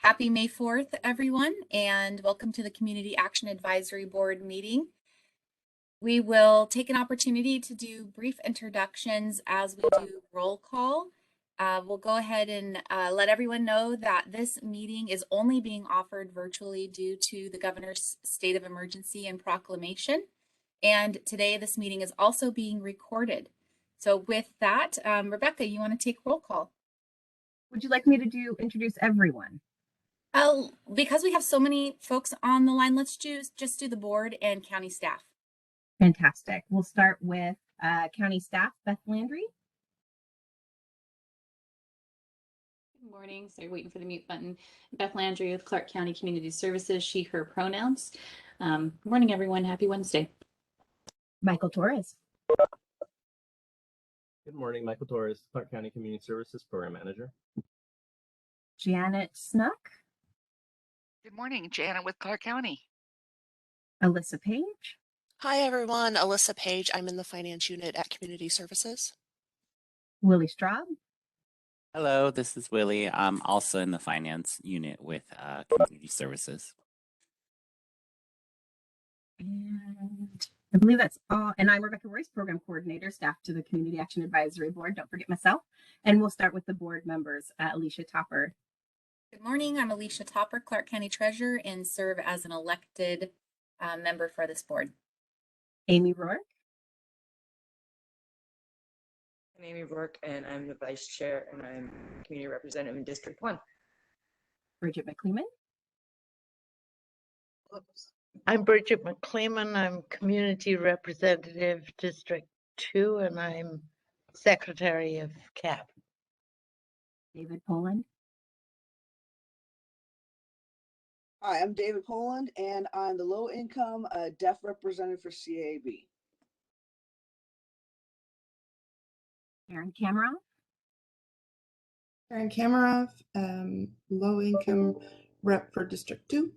Happy May 4th, everyone, and welcome to the Community Action Advisory Board meeting. We will take an opportunity to do brief introductions as we do roll call. We'll go ahead and let everyone know that this meeting is only being offered virtually due to the governor's state of emergency and proclamation. And today this meeting is also being recorded. So with that, Rebecca, you want to take roll call? Would you like me to introduce everyone? Because we have so many folks on the line, let's just do the board and county staff. Fantastic. We'll start with county staff, Beth Landry. Good morning. Sorry, waiting for the mute button. Beth Landry with Clark County Community Services, she, her pronouns. Good morning, everyone. Happy Wednesday. Michael Torres. Good morning, Michael Torres, Clark County Community Services Program Manager. Janet Snook. Good morning, Janet with Clark County. Alyssa Page. Hi, everyone. Alyssa Page. I'm in the finance unit at Community Services. Willie Straub. Hello, this is Willie. I'm also in the finance unit with Community Services. And I believe that's all. And I'm Rebecca Royce, Program Coordinator, staff to the Community Action Advisory Board. Don't forget myself. And we'll start with the board members. Alicia Topper. Good morning. I'm Alicia Topper, Clark County Treasurer, and serve as an elected member for this board. Amy Rourke. I'm Amy Rourke, and I'm the Vice Chair, and I'm Community Representative in District 1. Bridget McCleeman. I'm Bridget McCleeman. I'm Community Representative District 2, and I'm Secretary of CAAB. David Poland. Hi, I'm David Poland, and I'm the low income deaf representative for CAAB. Karen Kamarov. Karen Kamarov, low income rep for District 2.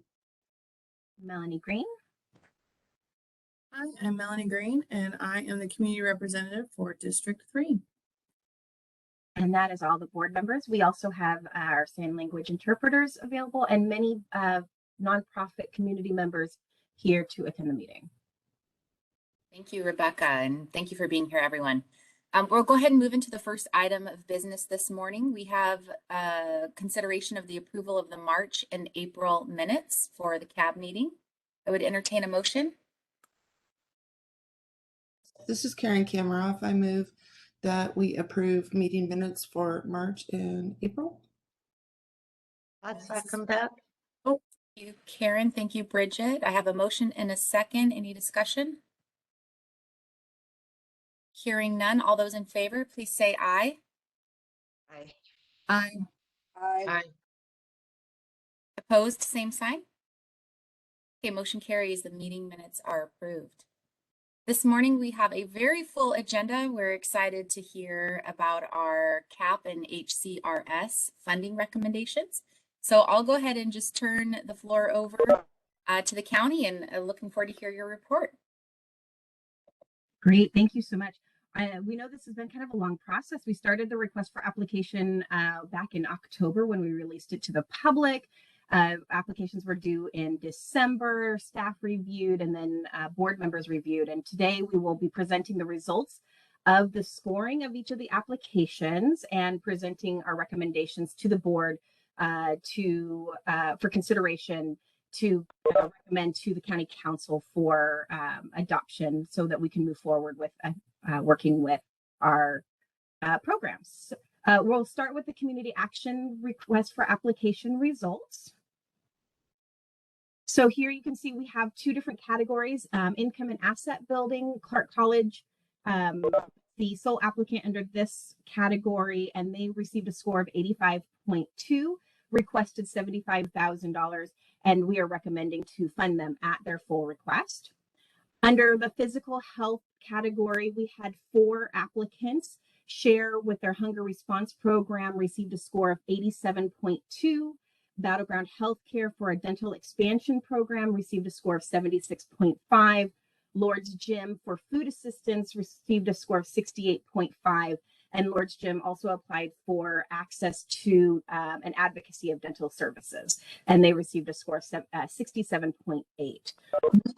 Melanie Green. Hi, I'm Melanie Green, and I am the community representative for District 3. And that is all the board members. We also have our sign language interpreters available and many nonprofit community members here to attend the meeting. Thank you, Rebecca, and thank you for being here, everyone. We'll go ahead and move into the first item of business this morning. We have consideration of the approval of the March and April minutes for the CAAB meeting. I would entertain a motion. This is Karen Kamarov. I move that we approve meeting minutes for March and April. I second that. Oh, thank you, Karen. Thank you, Bridget. I have a motion and a second. Any discussion? Hearing none. All those in favor, please say aye. Aye. Aye. Aye. Aye. Opposed, same sign. Okay, motion carries. The meeting minutes are approved. This morning, we have a very full agenda. We're excited to hear about our CAP and HCRS funding recommendations. So I'll go ahead and just turn the floor over to the county, and looking forward to hear your report. Great, thank you so much. We know this has been kind of a long process. We started the request for application back in October when we released it to the public. Applications were due in December, staff reviewed, and then board members reviewed. And today we will be presenting the results of the scoring of each of the applications and presenting our recommendations to the board for consideration to recommend to the county council for adoption so that we can move forward with working with our programs. We'll start with the community action request for application results. So here you can see we have two different categories, income and asset building. Clark College, the sole applicant under this category, and they received a score of 85.2, requested $75,000, and we are recommending to fund them at their full request. Under the physical health category, we had 4 applicants. Share with their hunger response program received a score of 87.2. Battleground Healthcare for a dental expansion program received a score of 76.5. Lord's Gym for food assistance received a score of 68.5. And Lord's Gym also applied for access to an advocacy of dental services, and they received a score of 67.8. We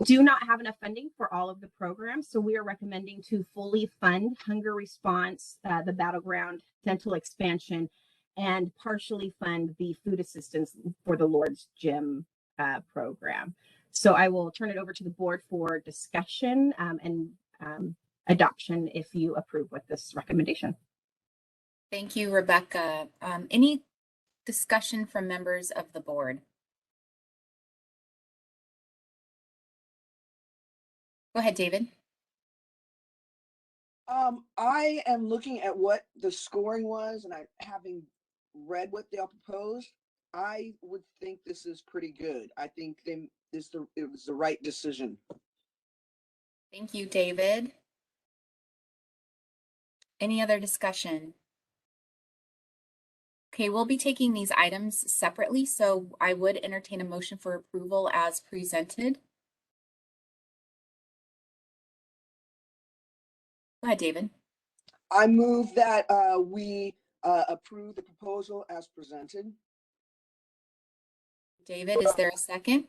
do not have enough funding for all of the programs, so we are recommending to fully fund hunger response, the battleground, dental expansion, and partially fund the food assistance for the Lord's Gym program. So I will turn it over to the board for discussion and adoption if you approve with this recommendation. Thank you, Rebecca. Any discussion from members of the board? Go ahead, David. I am looking at what the scoring was, and having read what they all proposed, I would think this is pretty good. I think it was the right decision. Thank you, David. Any other discussion? Okay, we'll be taking these items separately, so I would entertain a motion for approval as presented. Go ahead, David. I move that we approve the proposal as presented. David, is there a second?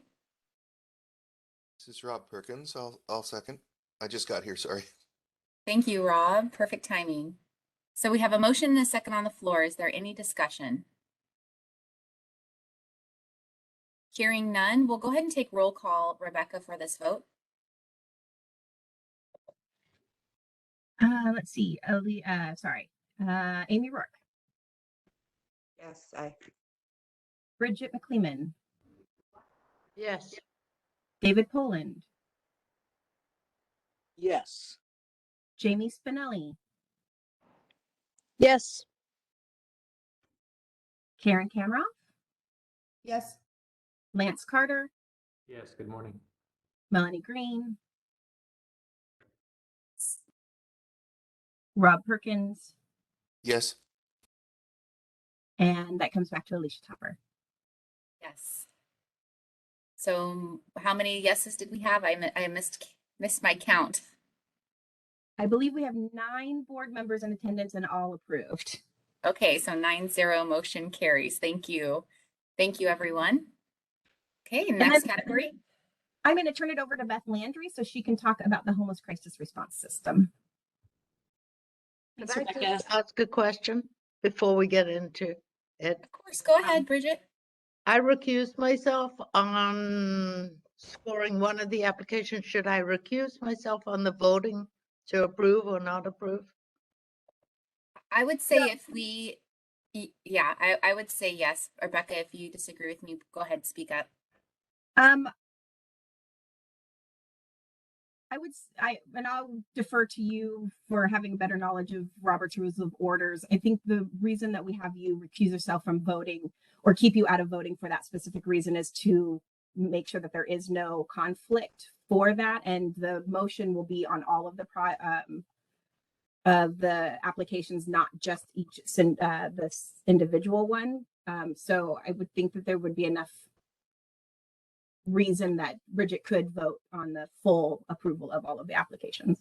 This is Rob Perkins. I'll second. I just got here, sorry. Thank you, Rob. Perfect timing. So we have a motion and a second on the floor. Is there any discussion? Hearing none, we'll go ahead and take roll call, Rebecca, for this vote. Let's see. Amy Rourke. Yes, aye. Bridget McCleman. Yes. David Poland. Yes. Jamie Spinelli. Yes. Karen Kamroff. Yes. Lance Carter. Yes, good morning. Melanie Green. Rob Perkins. Yes. And that comes back to Alicia Topper. Yes. So how many yeses did we have? I missed my count. I believe we have 9 board members in attendance and all approved. Okay, so 9-0 motion carries. Thank you. Thank you, everyone. Okay, next category. I'm going to turn it over to Beth Landry so she can talk about the homeless crisis response system. Could I just ask a question before we get into it? Of course, go ahead, Bridget. I recused myself on scoring one of the applications. Should I recuse myself on the voting to approve or not approve? I would say I would say yes. Rebecca, if you disagree with me, go ahead, speak up. I'll defer to you for having better knowledge of Robert's Rules of Orders. I think the reason that we have you recuse yourself from voting or keep you out of voting for that specific reason is to make sure that there is no conflict for that. And the motion will be on all of the applications, not just each this individual one. So I would think that there would be enough reason that Bridget could vote on the full approval of all of the applications.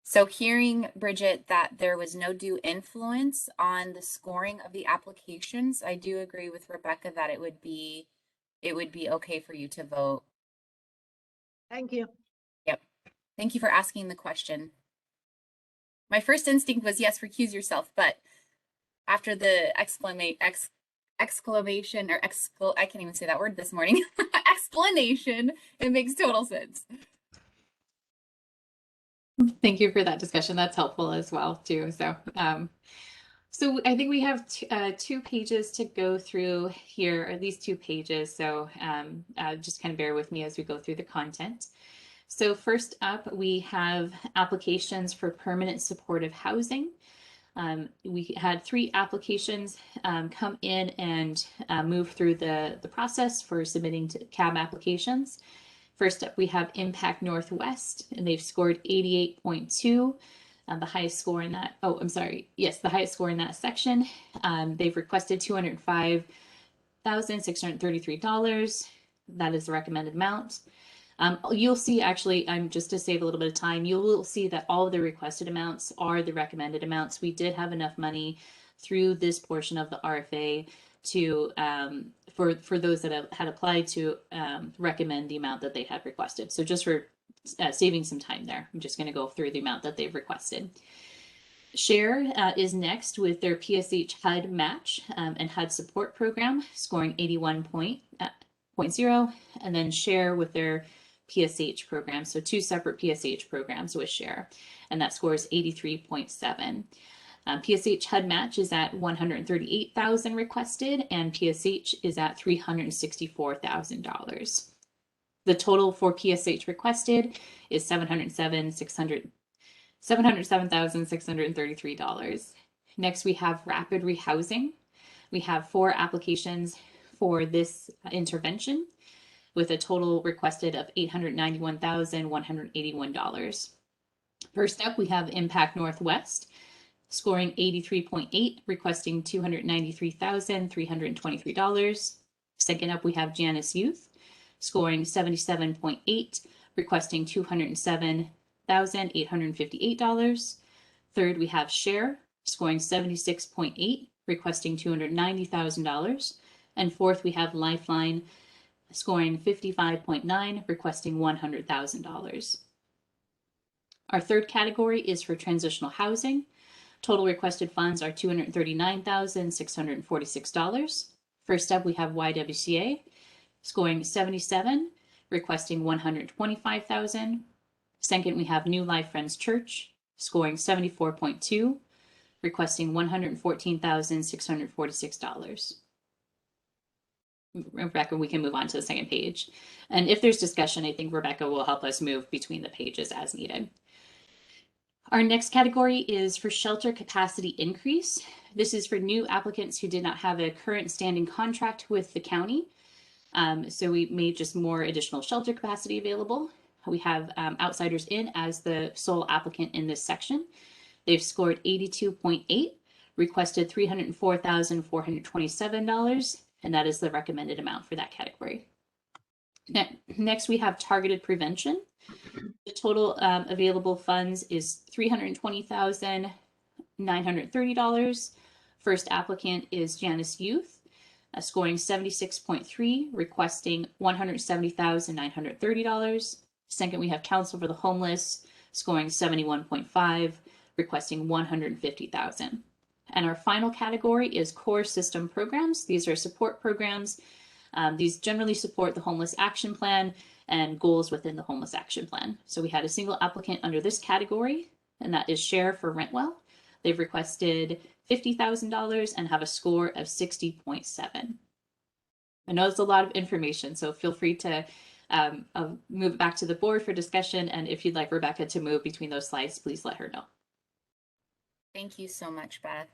So hearing, Bridget, that there was no due influence on the scoring of the applications, I do agree with Rebecca that it would be okay for you to vote. Thank you. Yep. Thank you for asking the question. My first instinct was yes, recuse yourself, but after the exclamation or I can't even say that word this morning, explanation, it makes total sense. Thank you for that discussion. That's helpful as well too. So, so I think we have two pages to go through here, or at least 2 pages. So just kind of bear with me as we go through the content. So first up, we have applications for permanent supportive housing. We had 3 applications come in and move through the process for submitting to CAAB applications. First up, we have Impact Northwest, and they've scored 88.2, the highest score in that. Oh, I'm sorry. Yes, the highest score in that section. They've requested $205,633. That is the recommended amount. You'll see, actually, just to save a little bit of time, you will see that all of the requested amounts are the recommended amounts. We did have enough money through this portion of the RFA to for those that had applied to recommend the amount that they had requested. So just for saving some time there, I'm just going to go through the amount that they've requested. Share is next with their PSH HUD match and HUD support program, scoring 81.0, and then Share with their PSH program. So two separate PSH programs with Share, and that scores 83.7. PSH HUD match is at 138,000 requested, and PSH is at $364,000. The total for PSH requested is $707,633. Next, we have rapid rehousing. We have 4 applications for this intervention with a total requested of $891,181. First up, we have Impact Northwest, scoring 83.8, requesting $293,323. Second up, we have Janus Youth, scoring 77.8, requesting $207,858. Third, we have Share, scoring 76.8, requesting $290,000. And fourth, we have Lifeline, scoring 55.9, requesting $100,000. Our third category is for transitional housing. Total requested funds are $239,646. First up, we have YWCA, scoring 77, requesting $125,000. Second, we have New Life Friends Church, scoring 74.2, requesting $114,646. Rebecca, we can move on to the second page. And if there's discussion, I think Rebecca will help us move between the pages as needed. Our next category is for shelter capacity increase. This is for new applicants who did not have a current standing contract with the county. So we made just more additional shelter capacity available. We have Outsiders In as the sole applicant in this section. They've scored 82.8, requested $304,427, and that is the recommended amount for that category. Next, we have targeted prevention. The total available funds is $320,930. First applicant is Janus Youth, scoring 76.3, requesting $170,930. Second, we have Council for the Homeless, scoring 71.5, requesting $150,000. And our final category is core system programs. These are support programs. These generally support the Homeless Action Plan and goals within the Homeless Action Plan. So we had a single applicant under this category, and that is Share for Rentwell. They've requested $50,000 and have a score of 60.7. I know it's a lot of information, so feel free to move it back to the board for discussion. And if you'd like Rebecca to move between those slides, please let her know. Thank you so much, Beth.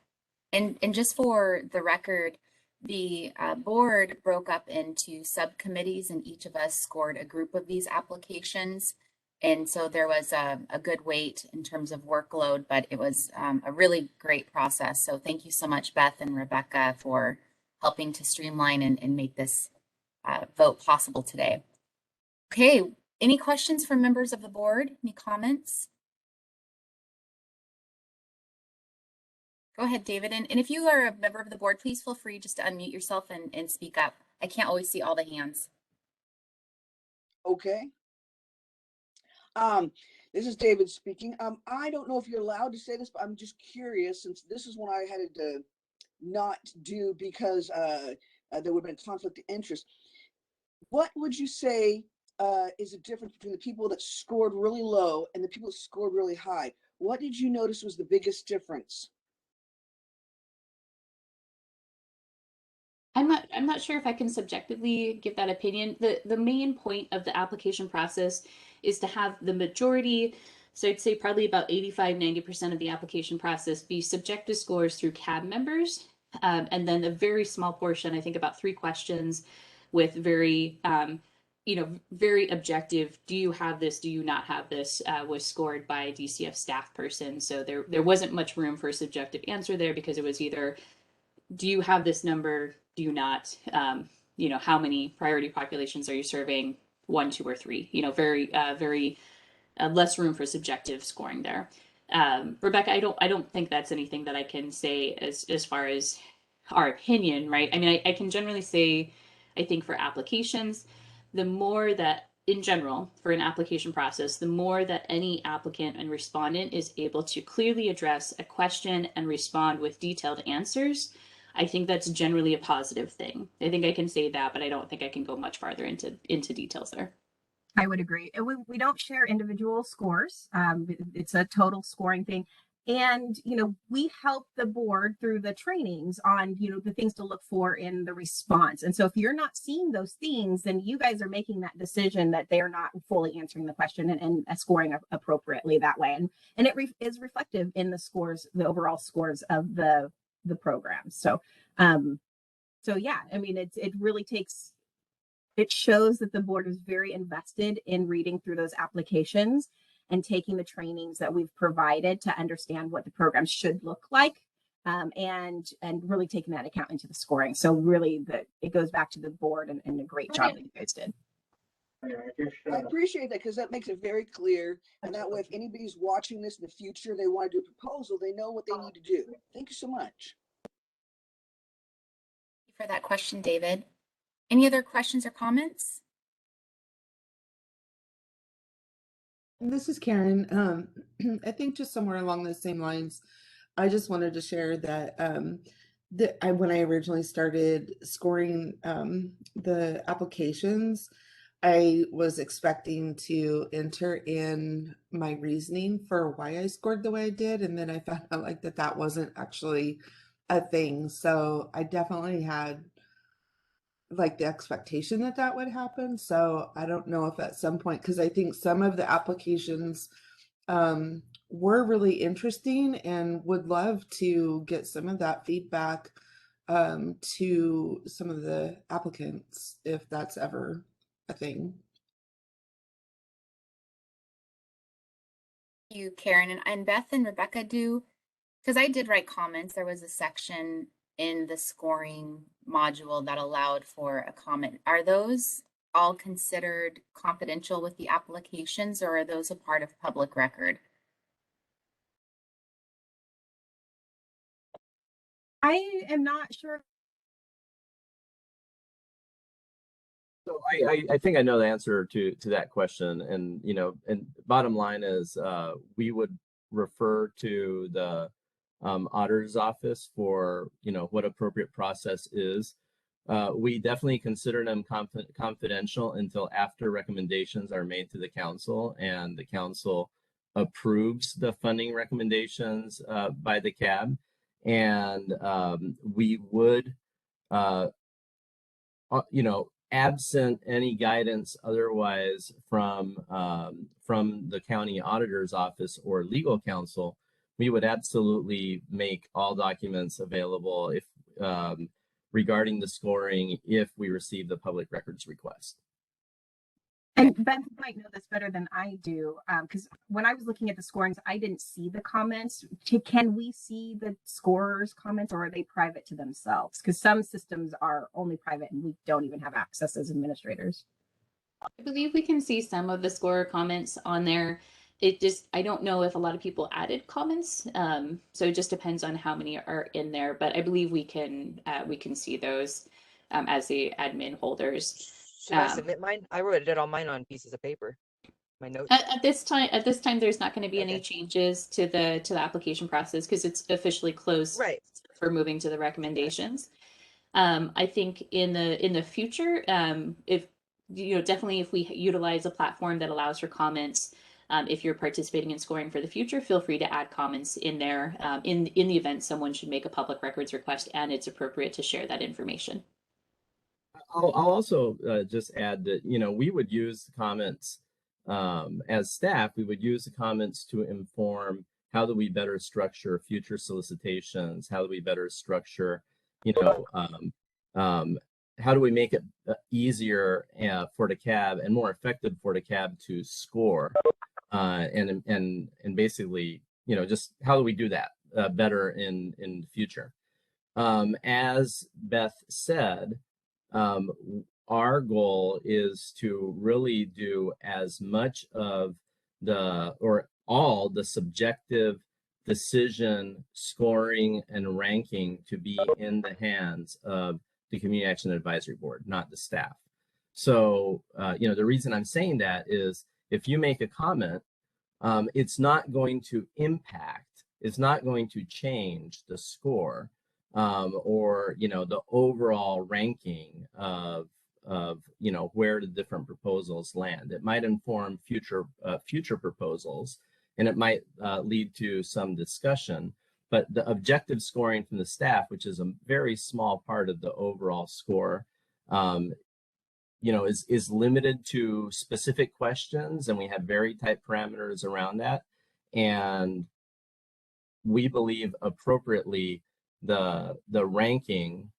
And just for the record, the board broke up into subcommittees, and each of us scored a group of these applications. And so there was a good weight in terms of workload, but it was a really great process. So thank you so much, Beth and Rebecca, for helping to streamline and make this vote possible today. Okay, any questions from members of the board? Any comments? Go ahead, David. And if you are a member of the board, please feel free just to unmute yourself and speak up. I can't always see all the hands. Okay. This is David speaking. I don't know if you're allowed to say this, but I'm just curious, since this is one I had to not do because there would have been conflict of interest. What would you say is the difference between the people that scored really low and the people that scored really high? What did you notice was the biggest difference? I'm not sure if I can subjectively give that opinion. The main point of the application process is to have the majority, so I'd say probably about 85–90% of the application process be subjective scores through CAAB members, and then a very small portion, I think about 3 questions with very very objective, do you have this, do you not have this, was scored by a DCF staff person. So there wasn't much room for a subjective answer there, because it was either, do you have this number, do you not, how many priority populations are you serving, 1, 2, or 3. You know, very less room for subjective scoring there. Rebecca, I don't think that's anything that I can say as far as our opinion, right? I mean, I can generally say, I think for applications, the more that in general for an application process, the more that any applicant and respondent is able to clearly address a question and respond with detailed answers, I think that's generally a positive thing. I think I can say that, but I don't think I can go much farther into details there. I would agree. And we don't share individual scores. It's a total scoring thing. And, you know, we help the board through the trainings on, you know, the things to look for in the response. And so if you're not seeing those things, then you guys are making that decision that they are not fully answering the question and scoring appropriately that way. And it is reflective in the scores, the overall scores of the program. So, so yeah, I mean, it really takes, it shows that the board is very invested in reading through those applications and taking the trainings that we've provided to understand what the program should look like, and really taking that account into the scoring. So really it goes back to the board and a great job that you guys did. I appreciate that because that makes it very clear. And that way, if anybody's watching this in the future, they want to do a proposal, they know what they need to do. Thank you so much. Thank you for that question, David. Any other questions or comments? This is Karen. I think just somewhere along the same lines, I just wanted to share that when I originally started scoring the applications, I was expecting to enter in my reasoning for why I scored the way I did, and then I found out like that wasn't actually a thing. So I definitely had like the expectation that would happen. So I don't know if at some point, because I think some of the applications were really interesting and would love to get some of that feedback to some of the applicants, if that's ever a thing. Thank you, Karen. And Beth and Rebecca do, because I did write comments. There was a section in the scoring module that allowed for a comment. Are those all considered confidential with the applications, or are those a part of public record? I am not sure. So I think I know the answer to that question, and you know, and bottom line is we would refer to the auditor's office for, you know, what appropriate process is. We definitely consider them confidential until after recommendations are made to the council and the council approves the funding recommendations by the CAAB, and we would, you know, absent any guidance otherwise from the county auditor's office or legal counsel, we would absolutely make all documents available if regarding the scoring if we receive the public records request. And Beth might know this better than I do, because when I was looking at the scorings, I didn't see the comments. Can we see the scorers' comments, or are they private to themselves? Because some systems are only private and we don't even have access as administrators. I believe we can see some of the scorer comments on there. I don't know if a lot of people added comments. So it just depends on how many are in there, but I believe we can see those as the admin holders. Should I submit mine? I wrote it all mine on pieces of paper. My notes. At this time, there's not going to be any changes to the application process because it's officially closed for moving to the recommendations. I think in the future, if you know, definitely if we utilize a platform that allows for comments, if you're participating in scoring for the future, feel free to add comments in there in the event someone should make a public records request and it's appropriate to share that information. I'll also just add that, you know, we would use the comments as staff, we would use the comments to inform how do we better structure future solicitations, how do we better structure, you know, how do we make it easier for the CAAB and more effective for the CAAB to score, and basically, you know, just how do we do that better in the future. As Beth said, our goal is to really do as much of or all the subjective decision, scoring, and ranking to be in the hands of the Community Action Advisory Board, not the staff. So, the reason I'm saying that is if you make a comment, it's not going to impact, it's not going to change the score or, the overall ranking of where the different proposals land. It might inform future proposals, and it might lead to some discussion. But the objective scoring from the staff, which is a very small part of the overall score, is limited to specific questions, and we have very tight parameters around that. And we believe appropriately the ranking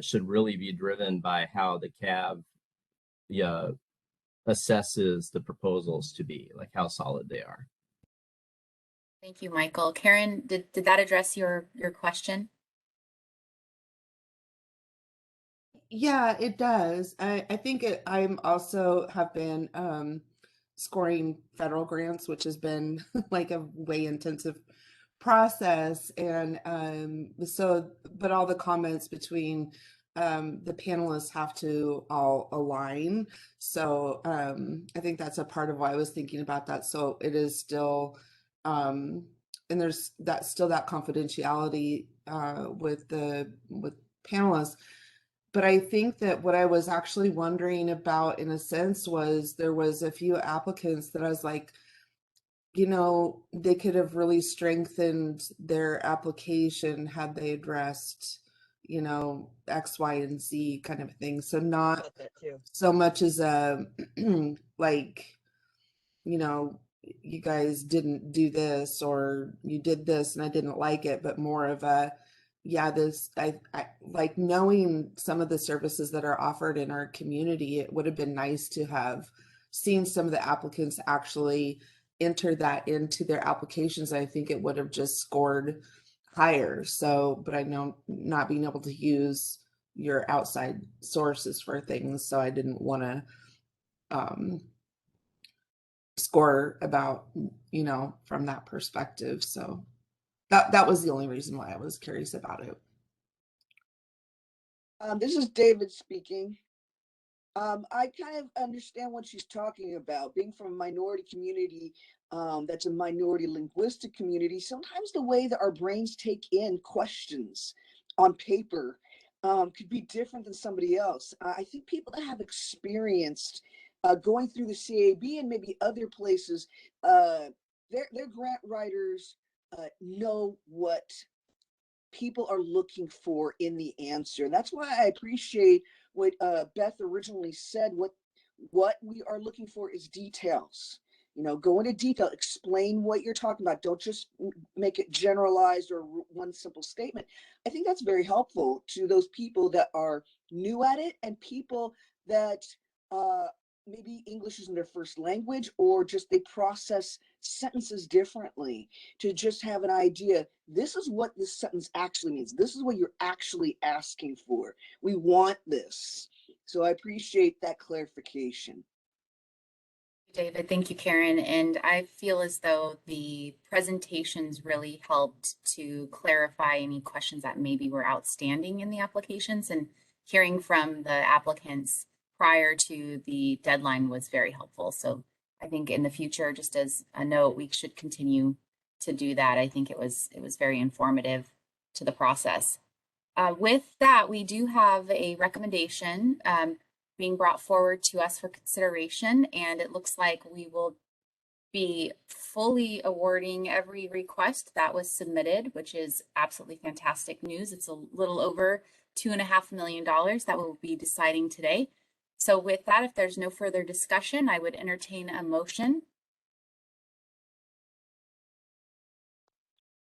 should really be driven by how the CAAB assesses the proposals to be, like how solid they are. Thank you, Michael. Karen, did that address your question? Yeah, it does. I think I'm also have been scoring federal grants, which has been like a way intensive process. And but all the comments between the panelists have to all align. So I think that's a part of why I was thinking about that. So it is still, and there's still that confidentiality with panelists. But I think that what I was actually wondering about, in a sense, was there was a few applicants that I was like, they could have really strengthened their application had they addressed, X, Y, and Z kind of thing. So not so much as like, you guys didn't do this, or you did this and I didn't like it, but more of a, yeah, I like knowing some of the services that are offered in our community. It would have been nice to have seen some of the applicants actually enter that into their applications. I think it would have just scored higher. So, but I know not being able to use your outside sources for things, so I didn't want to score about, from that perspective. So that was the only reason why I was curious about it. This is David speaking. I kind of understand what she's talking about. Being from a minority community, that's a minority linguistic community, sometimes the way that our brains take in questions on paper could be different than somebody else. I think people that have experienced going through the CAAB and maybe other places, their grant writers know what people are looking for in the answer. And that's why I appreciate what Beth originally said. What we are looking for is details. Go into detail, explain what you're talking about. Don't just make it generalized or one simple statement. I think that's very helpful to those people that are new at it, and people that maybe English isn't their first language, or just they process sentences differently, to just have an idea. This is what this sentence actually means. This is what you're actually asking for. We want this. So I appreciate that clarification. David, thank you, Karen. And I feel as though the presentations really helped to clarify any questions that maybe were outstanding in the applications, and hearing from the applicants prior to the deadline was very helpful. So I think in the future, just as a note, we should continue to do that. I think it was very informative to the process. With that, we do have a recommendation being brought forward to us for consideration, and it looks like we will be fully awarding every request that was submitted, which is absolutely fantastic news. It's a little over $2.5 million that we'll be deciding today. So with that, if there's no further discussion, I would entertain a motion.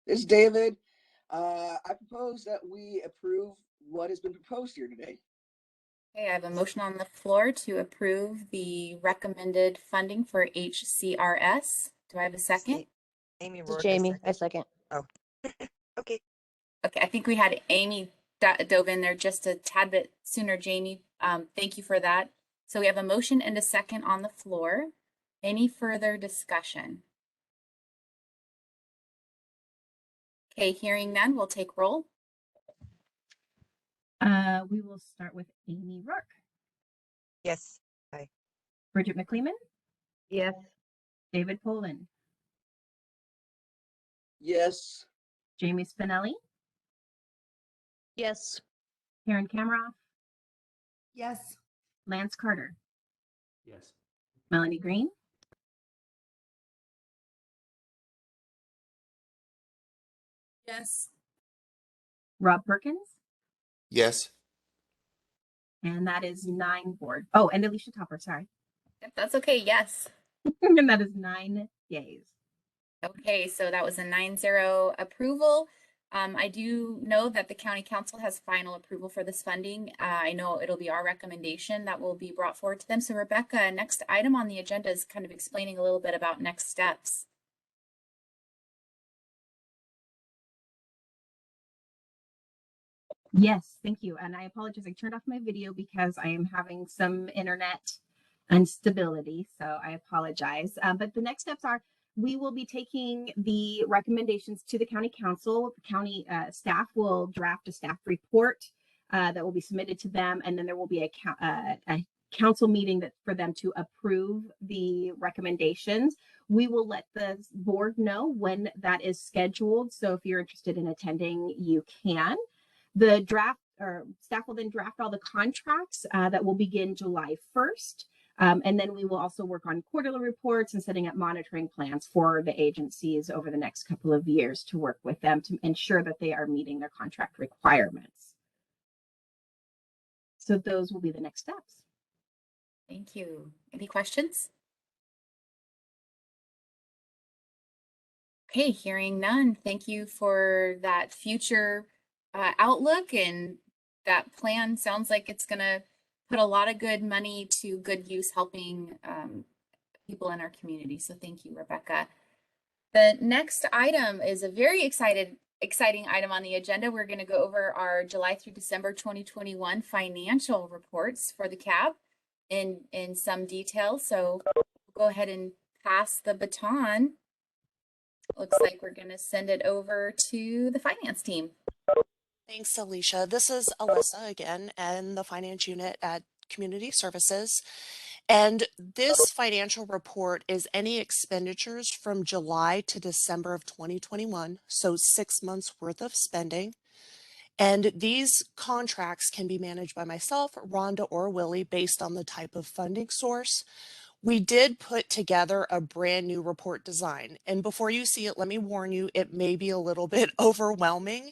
This is David. I propose that we approve what has been proposed here today. Okay, I have a motion on the floor to approve the recommended funding for HCRS. Do I have a second? Amy This is Rourke, Jamie. I second. Oh, okay. Okay, I think we had Amy dove in there just a tad bit sooner. Jamie, Thank you for that. So we have a motion and a second on the floor. Any further discussion? Okay, hearing none, we'll take roll. We will start with Amy Rourke, Yes. Aye. Bridget McLeeman, Yes. David Poland, Yes. Jamie Spinelli, Yes. Karen Kamroff, Yes. Lance Carter, Yes. Melanie Green, Yes. Rob Perkins, Yes. and that is 9 board. Oh, and Alicia Topper, sorry. Yep, that's okay, yes. And that is 9 yays. Okay, so that was a 9-0 approval. I do know that the county council has final approval for this funding. I know it'll be our recommendation that will be brought forward to them. So Rebecca, next item on the agenda is kind of explaining a little bit about next steps. Yes, thank you. And I apologize. I turned off my video because I am having some internet instability. So I apologize. But the next steps are we will be taking the recommendations to the county council. The county staff will draft a staff report that will be submitted to them. And then there will be a council meeting for them to approve the recommendations. We will let the board know when that is scheduled. So if you're interested in attending, you can. The draft or staff will then draft all the contracts that will begin July 1st. And then we will also work on quarterly reports and setting up monitoring plans for the agencies over the next couple of years to work with them to ensure that they are meeting their contract requirements. So those will be the next steps. Thank you. Any questions? Okay, hearing none. Thank you for that future outlook, and that plan sounds like it's going to put a lot of good money to good use helping people in our community. So thank you, Rebecca. The next item is a very exciting item on the agenda. We're going to go over our July through December 2021 financial reports for the CAAB in some detail. So we'll go ahead and pass the baton. Looks like we're going to send it over to the finance team. Thanks, Alicia. This is Alyssa again and the finance unit at Community Services. And this financial report is any expenditures from July to December of 2021, so 6 months worth of spending. And these contracts can be managed by myself, Rhonda, or Willie based on the type of funding source. We did put together a brand new report design. And before you see it, let me warn you, it may be a little bit overwhelming.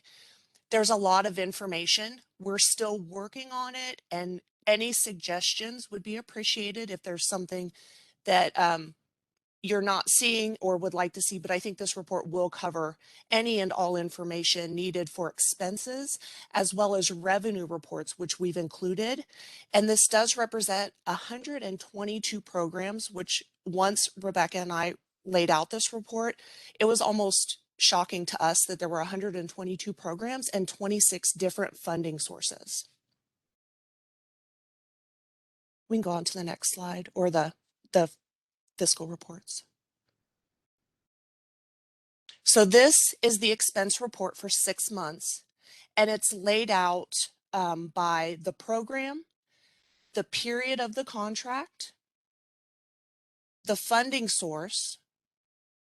There's a lot of information. We're still working on it, and any suggestions would be appreciated if there's something that you're not seeing or would like to see, but I think this report will cover any and all information needed for expenses, as well as revenue reports, which we've included. And this does represent 122 programs, which once Rebecca and I laid out this report, it was almost shocking to us that there were 122 programs and 26 different funding sources. We can go on to the next slide, or the fiscal reports. So this is the expense report for 6 months, and it's laid out by the program, the period of the contract, the funding source,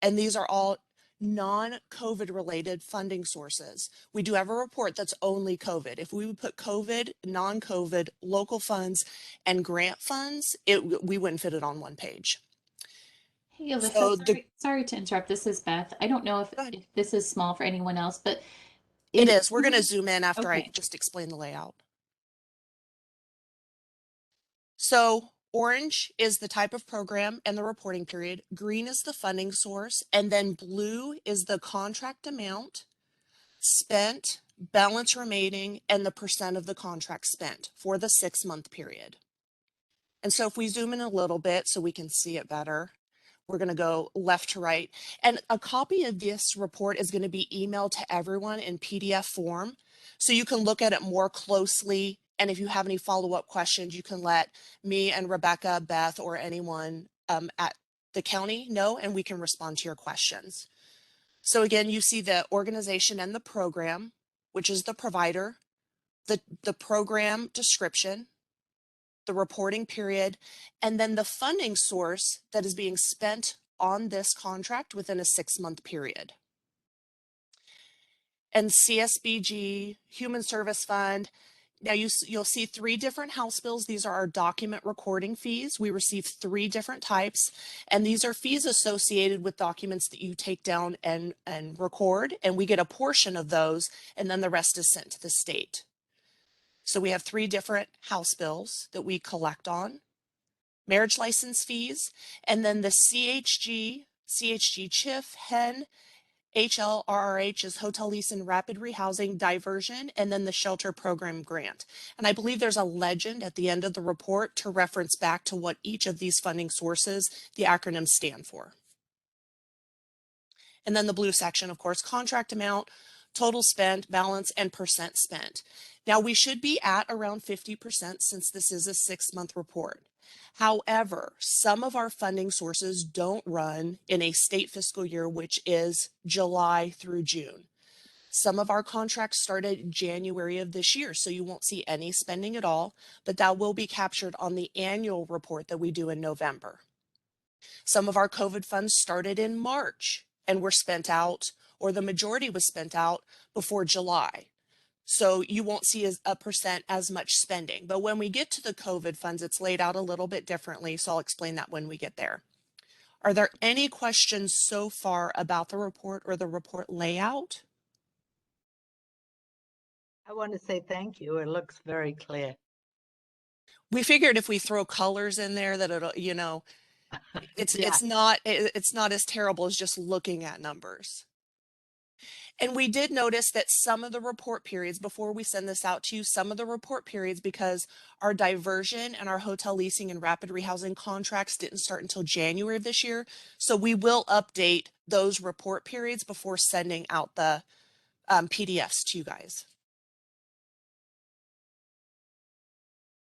and these are all non-COVID related funding sources. We do have a report that's only COVID. If we would put COVID, non-COVID, local funds, and grant funds, we wouldn't fit it on one page. Hey, Alyssa, So sorry to interrupt. This is Beth. I don't know if this is small for anyone else, but it is. We're going to zoom in after Okay. I just explain the layout. So orange is the type of program and the reporting period. Green is the funding source. And then blue is the contract amount spent, balance remaining, and the percent of the contract spent for the 6-month period. And so if we zoom in a little bit so we can see it better, we're going to go left to right. And a copy of this report is going to be emailed to everyone in PDF form, so you can look at it more closely And if you have any follow-up questions, you can let me and Rebecca, Beth, or anyone at the county know, and we can respond to your questions. So again, you see the organization and the program, which is the provider, the program description, the reporting period, and then the funding source that is being spent on this contract within a 6-month period. And CSBG, Human Service Fund. Now you'll see 3 different House bills. These are our document recording fees. We receive 3 different types, and these are fees associated with documents that you take down and record, and we get a portion of those, and then the rest is sent to the state. So we have 3 different House bills that we collect on. Marriage license fees, and then the CHG CHIF, HEN, HLRRH is Hotel Lease and Rapid Rehousing Diversion, and then the Shelter Program Grant. And I believe there's a legend at the end of the report to reference back to what each of these funding sources, the acronyms stand for. And then the blue section, of course, contract amount, total spent, balance, and percent spent. Now we should be at around 50% since this is a 6-month report. However, some of our funding sources don't run in a state fiscal year, which is July through June. Some of our contracts started January of this year, so you won't see any spending at all, but that will be captured on the annual report that we do in November. Some of our COVID funds started in March and were spent out, or the majority was spent out before July. So you won't see a percent as much spending. But when we get to the COVID funds, it's laid out a little bit differently. So I'll explain that when we get there. Are there any questions so far about the report or the report layout? I want to say thank you. It looks very clear. We figured if we throw colors in there that it'll, you know, it's not as terrible as just looking at numbers. And we did notice that some of the report periods, before we send this out to you, some of the report periods, because our diversion and our hotel leasing and rapid rehousing contracts didn't start until January of this year. So we will update those report periods before sending out the PDFs to you guys.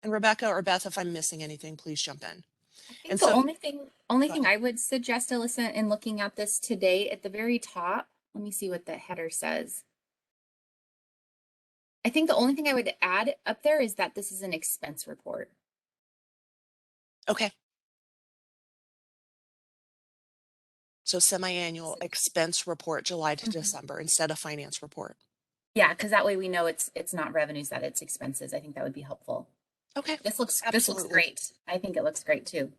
And Rebecca or Beth, if I'm missing anything, please jump in. I think the only thing I would suggest, Alyssa, in looking at this today, at the very top, let me see what the header says. I think the only thing I would add up there is that this is an expense report. Okay. So semi-annual expense report, July to December, instead of finance report. Yeah, because that way we know it's not revenues, that it's expenses. I think that would be helpful. Okay. This looks great. I think it looks great too.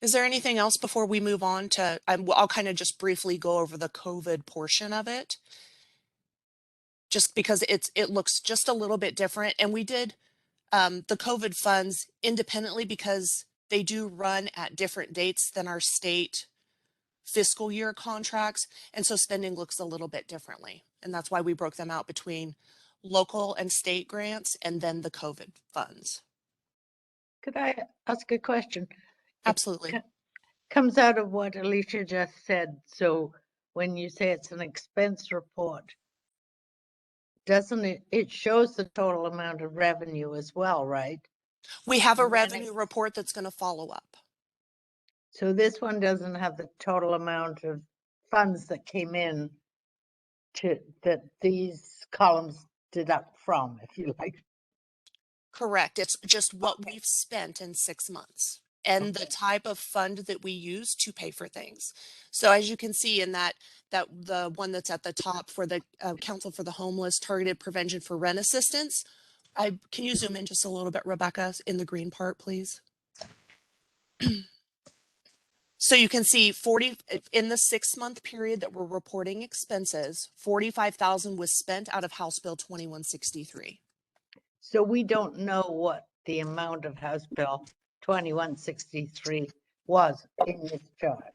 Is there anything else before we move on to, I'll kind of just briefly go over the COVID portion of it, just because it looks just a little bit different. And we did the COVID funds independently because they do run at different dates than our state fiscal year contracts. And so spending looks a little bit differently. And that's why we broke them out between local and state grants and then the COVID funds. Could I ask a question? Absolutely. Comes out of what Alicia just said. So when you say it's an expense report, doesn't it shows the total amount of revenue as well, right? We have a revenue report that's going to follow up. So this one doesn't have the total amount of funds that came in to that these columns deduct from, if you like. Correct. It's just what we've spent in 6 months and the type of fund that we use to pay for things. So as you can see in that the one that's at the top for the Council for the Homeless Targeted Prevention for Rent Assistance, can you zoom in just a little bit, Rebecca, in the green part, please? So you can see 40 in the 6-month period that we're reporting expenses, 45,000 was spent out of House Bill 2163. So we don't know what the amount of House Bill 2163 was in this chart.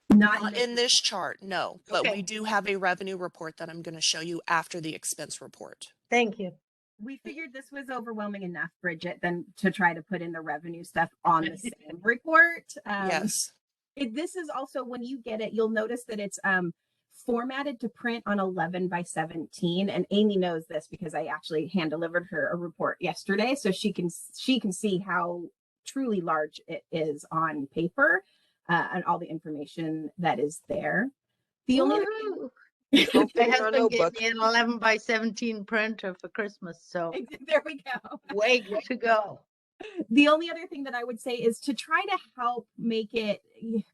Not in this chart, no, but we do have a revenue report that I'm going to show you after the expense report. Thank you. We figured this was overwhelming enough, Bridget, than to try to put in the revenue stuff on the same report. Yes. This is also, when you get it, you'll notice that it's formatted to print on 11 by 17. And Amy knows this because I actually hand delivered her a report yesterday. So she can see how truly large it is on paper and all the information that is there. The only other thing my in our husband gave notebook. me an 11 by 17 printer for Christmas, so there we go. way to go. The only other thing that I would say is to try to help make it,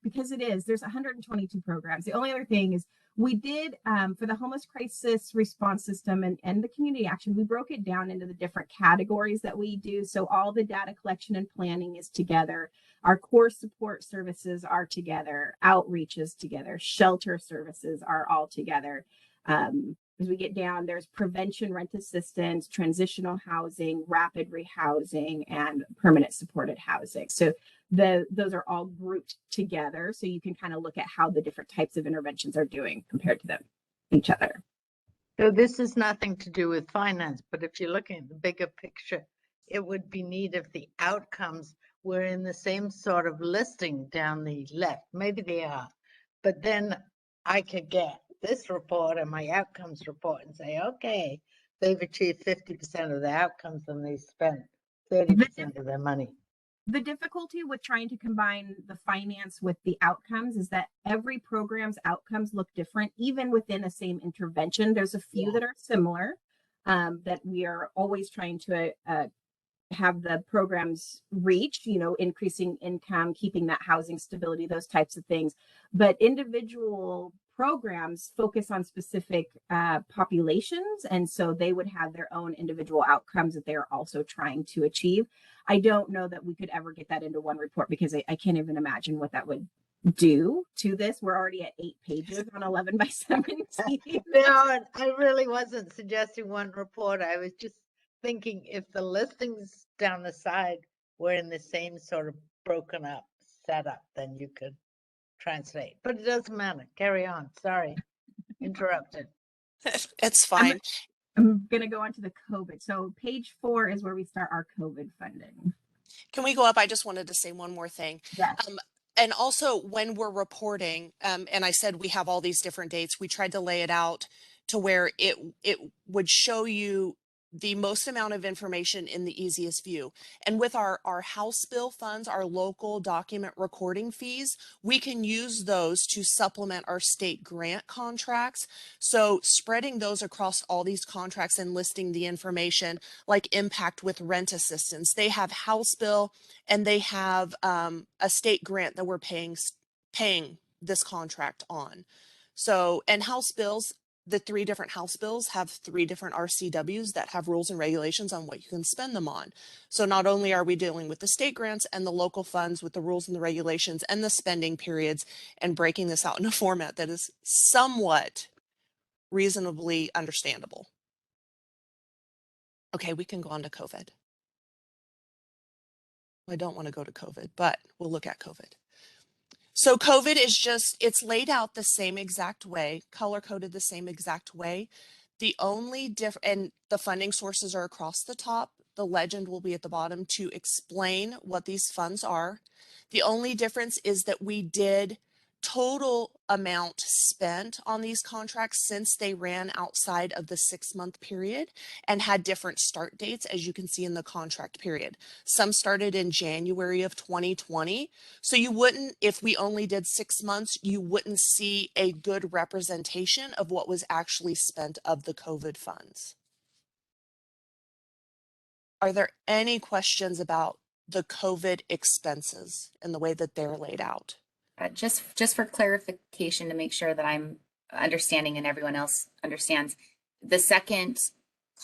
because there's 122 programs. The only other thing is we did for the homeless crisis response system and the community action, we broke it down into the different categories that we do. So all the data collection and planning is together. Our core support services are together, outreach is together, shelter services are all together. As we get down, there's prevention, rent assistance, transitional housing, rapid rehousing, and permanent supported housing. So those are all grouped together. So you can kind of look at how the different types of interventions are doing compared to each other. So this is nothing to do with finance, but if you're looking at the bigger picture, it would be neat if the outcomes were in the same sort of listing down the left. Maybe they are, but then I could get this report and my outcomes report and say, okay, they've achieved 50% of the outcomes and they spent 30% of their money. The difficulty with trying to combine the finance with the outcomes is that every program's outcomes look different, even within the same intervention. There's a few that are similar that we are always trying to have the programs reach, increasing income, keeping that housing stability, those types of things. But individual programs focus on specific populations. And so they would have their own individual outcomes that they're also trying to achieve. I don't know that we could ever get that into one report because I can't even imagine what that would do to this. We're already at 8 pages on 11 by 17. No, I really wasn't suggesting one report. I was just thinking if the listings down the side were in the same sort of broken up setup, then you could translate. But it doesn't matter. Carry on. Sorry. Interrupted. It's fine. I'm going to go on to the COVID. So page 4 is where we start our COVID funding. Can we go up? I just wanted to say one more thing. Yes. And also when we're reporting, and I said we have all these different dates, we tried to lay it out to where it would show you the most amount of information in the easiest view. And with our House bill funds, our local document recording fees, we can use those to supplement our state grant contracts. So spreading those across all these contracts and listing the information like impact with rent assistance, they have House bill and they have a state grant that we're paying this contract on. So, and House bills, the 3 different House bills have 3 different RCWs that have rules and regulations on what you can spend them on. So not only are we dealing with the state grants and the local funds with the rules and the regulations and the spending periods and breaking this out in a format that is somewhat reasonably understandable. Okay, we can go on to COVID. I don't want to go to COVID, but we'll look at COVID. So COVID is just, it's laid out the same exact way, color coded the same exact way. The only and the funding sources are across the top. The legend will be at the bottom to explain what these funds are. The only difference is that we did total amount spent on these contracts since they ran outside of the 6-month period and had different start dates, as you can see in the contract period. Some started in January of 2020. So you wouldn't, if we only did 6 months, you wouldn't see a good representation of what was actually spent of the COVID funds. Are there any questions about the COVID expenses and the way that they're laid out? Just for clarification to make sure that I'm understanding and everyone else understands, the second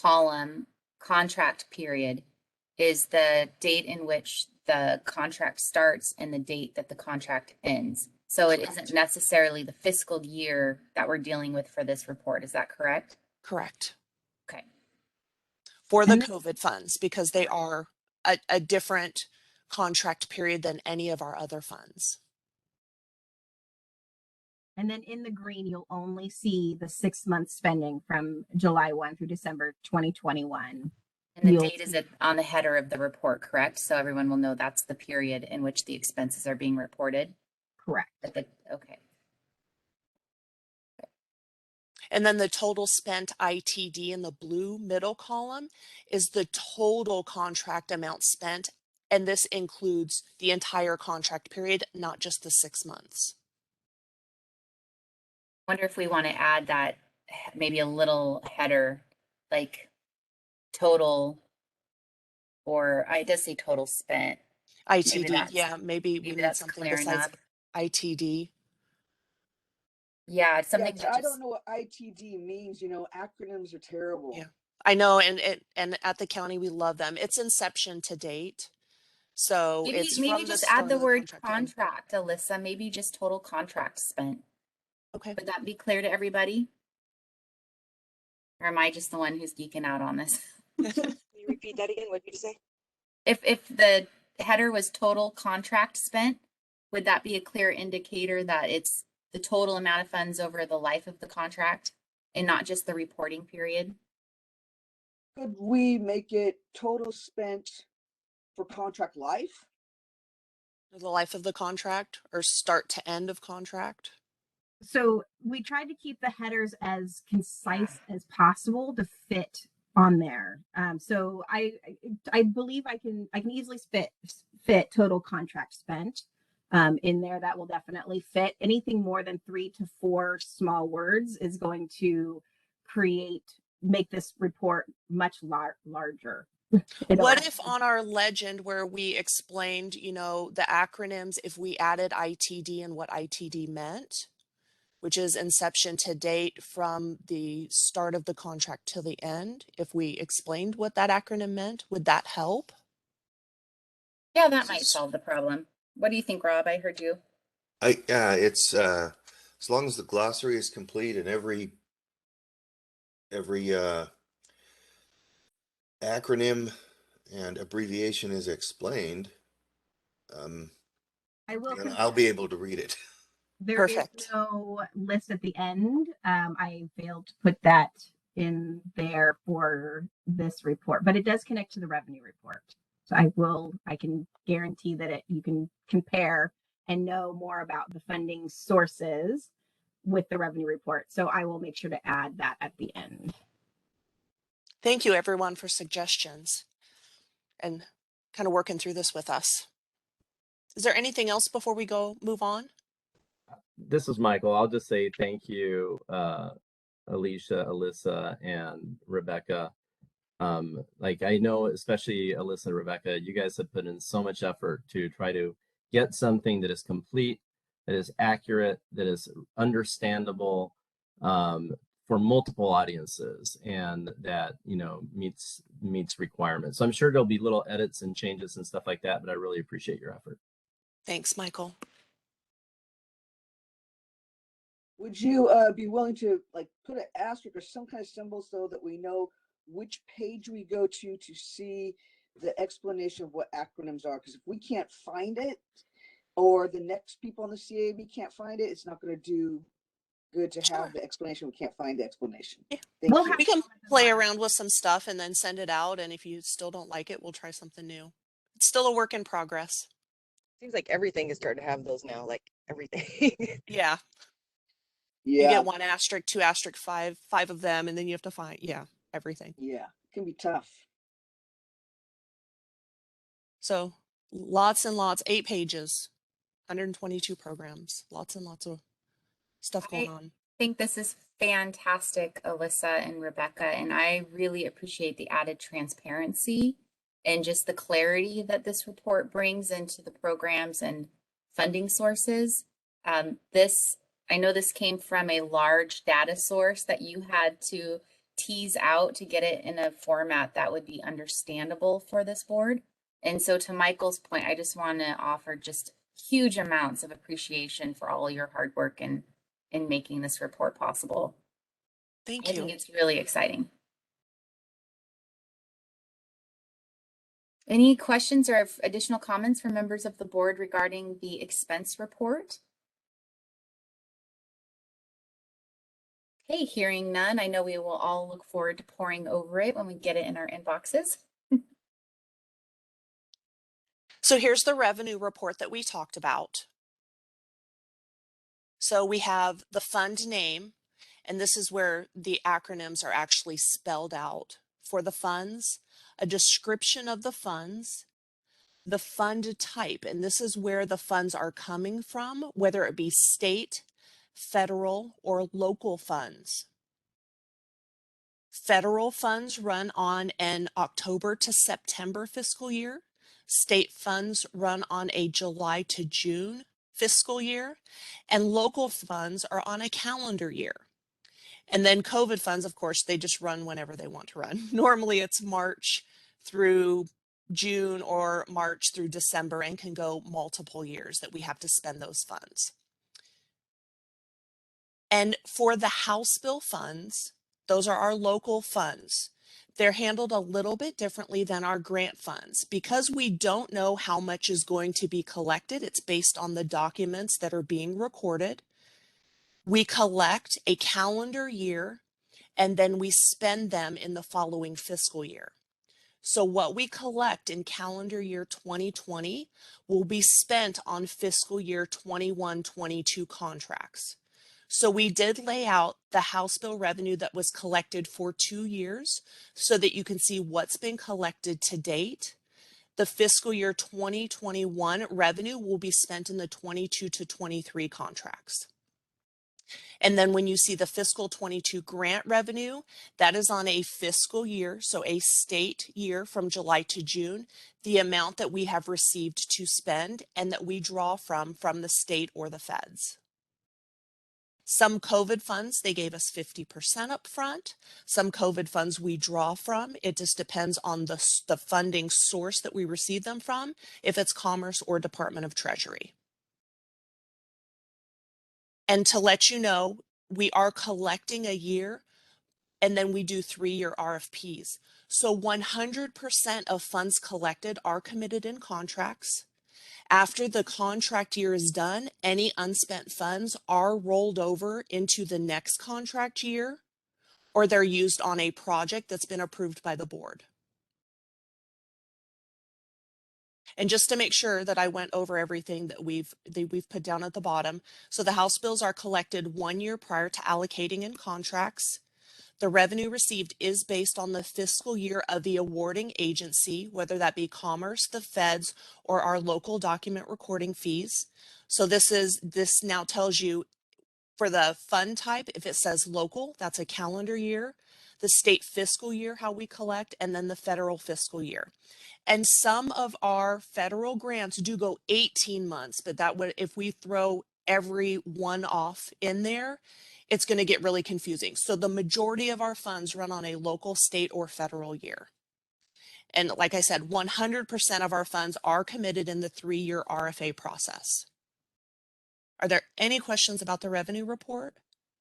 column, contract period, is the date in which the contract starts and the date that the contract ends. So it isn't necessarily the fiscal year that we're dealing with for this report. Is that correct? Correct. Okay. For the COVID funds, because they are a different contract period than any of our other funds. And then in the green, you'll only see the 6-month spending from July 1 through December 2021. And the date is on the header of the report, correct? So everyone will know that's the period in which the expenses are being reported. Correct. Okay. And then the total spent ITD in the blue middle column is the total contract amount spent. And this includes the entire contract period, not just the 6 months. I wonder if we want to add that maybe a little header, like total, or it does say total spent. ITD, yeah, maybe we need that's something clear besides enough. ITD. Yeah, it's something Yeah, that I don't know what ITD means. You know, acronyms are terrible. Yeah, I know, and at the county we love them. It's inception to date, so it's maybe from just the add start the of word contract. contract, Alyssa. Maybe just total contract spent. Okay. Would that be clear to everybody? Or am I just the one who's geeking out on this? Can you repeat that again? What did you say? If the header was total contract spent, would that be a clear indicator that it's the total amount of funds over the life of the contract and not just the reporting period? Could we make it total spent for contract life? The life of the contract or start to end of contract? So we tried to keep the headers as concise as possible to fit on there. So I believe I can easily fit total contract spent in there. That will definitely fit. Anything more than 3 to 4 small words is going to make this report much larger. What if on our legend where we explained, you know, the acronyms, if we added ITD and what ITD meant, which is inception to date from the start of the contract till the end, if we explained what that acronym meant, would that help? Yeah, that might solve the problem. What do you think, Rob? I heard you. Yeah, it's as long as the glossary is complete and every acronym and abbreviation is explained, I'll be able to read it. There is no list at the end. I failed to put that in there for this report, but it does connect to the revenue report. So I can guarantee that you can compare and know more about the funding sources with the revenue report. So I will make sure to add that at the end. Thank you everyone for suggestions and kind of working through this with us. Is there anything else before we move on? This is Michael. I'll just say thank you, Alicia, Alyssa, and Rebecca. Like I know, especially Alyssa and Rebecca, you guys have put in so much effort to try to get something that is complete, that is accurate, that is understandable for multiple audiences, and that, you know, meets requirements. So I'm sure there'll be little edits and changes and stuff like that, but I really appreciate your effort. Thanks, Michael. Would you be willing to like put an asterisk or some kind of symbol so that we know which page we go to see the explanation of what acronyms are? Because if we can't find it, or the next people on the CAAB can't find it, it's not going to do good to have the explanation. We can't find the explanation. Yeah. Thank you. We can play around with some stuff and then send it out. And if you still don't like it, we'll try something new. It's still a work in progress. Seems like everything is starting to have those now, like everything. Yeah. Yeah. You get 1 asterisk, 2 asterisk, five of them, and then you have to find, everything. Yeah, it can be tough. So lots and lots, 8 pages, 122 programs, lots and lots of stuff going on. I think this is fantastic, Alyssa and Rebecca, and I really appreciate the added transparency and just the clarity that this report brings into the programs and funding sources. I know this came from a large data source that you had to tease out to get it in a format that would be understandable for this board. And so to Michael's point, I just want to offer just huge amounts of appreciation for all your hard work in making this report possible. Thank you. I think it's really exciting. Any questions or additional comments from members of the board regarding the expense report? Okay, hearing none, I know we will all look forward to poring over it when we get it in our inboxes. So here's the revenue report that we talked about. So we have the fund name, And this is where the acronyms are actually spelled out for the funds, a description of the funds, the fund type, and this is where the funds are coming from, whether it be state, federal, or local funds. Federal funds run on an October to September fiscal year. State funds run on a July to June fiscal year, and local funds are on a calendar year. And then COVID funds, of course, they just run whenever they want to run. Normally it's March through June or March through December, and can go multiple years that we have to spend those funds. And for the House bill funds, those are our local funds. They're handled a little bit differently than our grant funds. Because we don't know how much is going to be collected, it's based on the documents that are being recorded. We collect a calendar year, and then we spend them in the following fiscal year. So what we collect in calendar year 2020 will be spent on fiscal year 21-22 contracts. So we did lay out the House bill revenue that was collected for 2 years so that you can see what's been collected to date. The fiscal year 2021 revenue will be spent in the 22 to 23 contracts. And then when you see the fiscal 22 grant revenue, that is on a fiscal year, so a state year from July to June, the amount that we have received to spend and that we draw from the state or the feds. Some COVID funds, they gave us 50% up front. Some COVID funds we draw from. It just depends on the funding source that we receive them from, if it's Commerce or Department of Treasury. And to let you know, we are collecting a year, and then we do 3-year RFPs. So 100% of funds collected are committed in contracts. After the contract year is done, any unspent funds are rolled over into the next contract year, or they're used on a project that's been approved by the board. And just to make sure that I went over everything that we've put down at the bottom. So the House bills are collected 1 year prior to allocating in contracts. The revenue received is based on the fiscal year of the awarding agency, whether that be Commerce, the feds, or our local document recording fees. So this now tells you for the fund type, if it says local, that's a calendar year, the state fiscal year, how we collect, and then the federal fiscal year. And some of our federal grants do go 18 months, but that would, if we throw every one off in there, it's going to get really confusing. So the majority of our funds run on a local, state, or federal year. And like I said, 100% of our funds are committed in the 3-year RFA process. Are there any questions about the revenue report?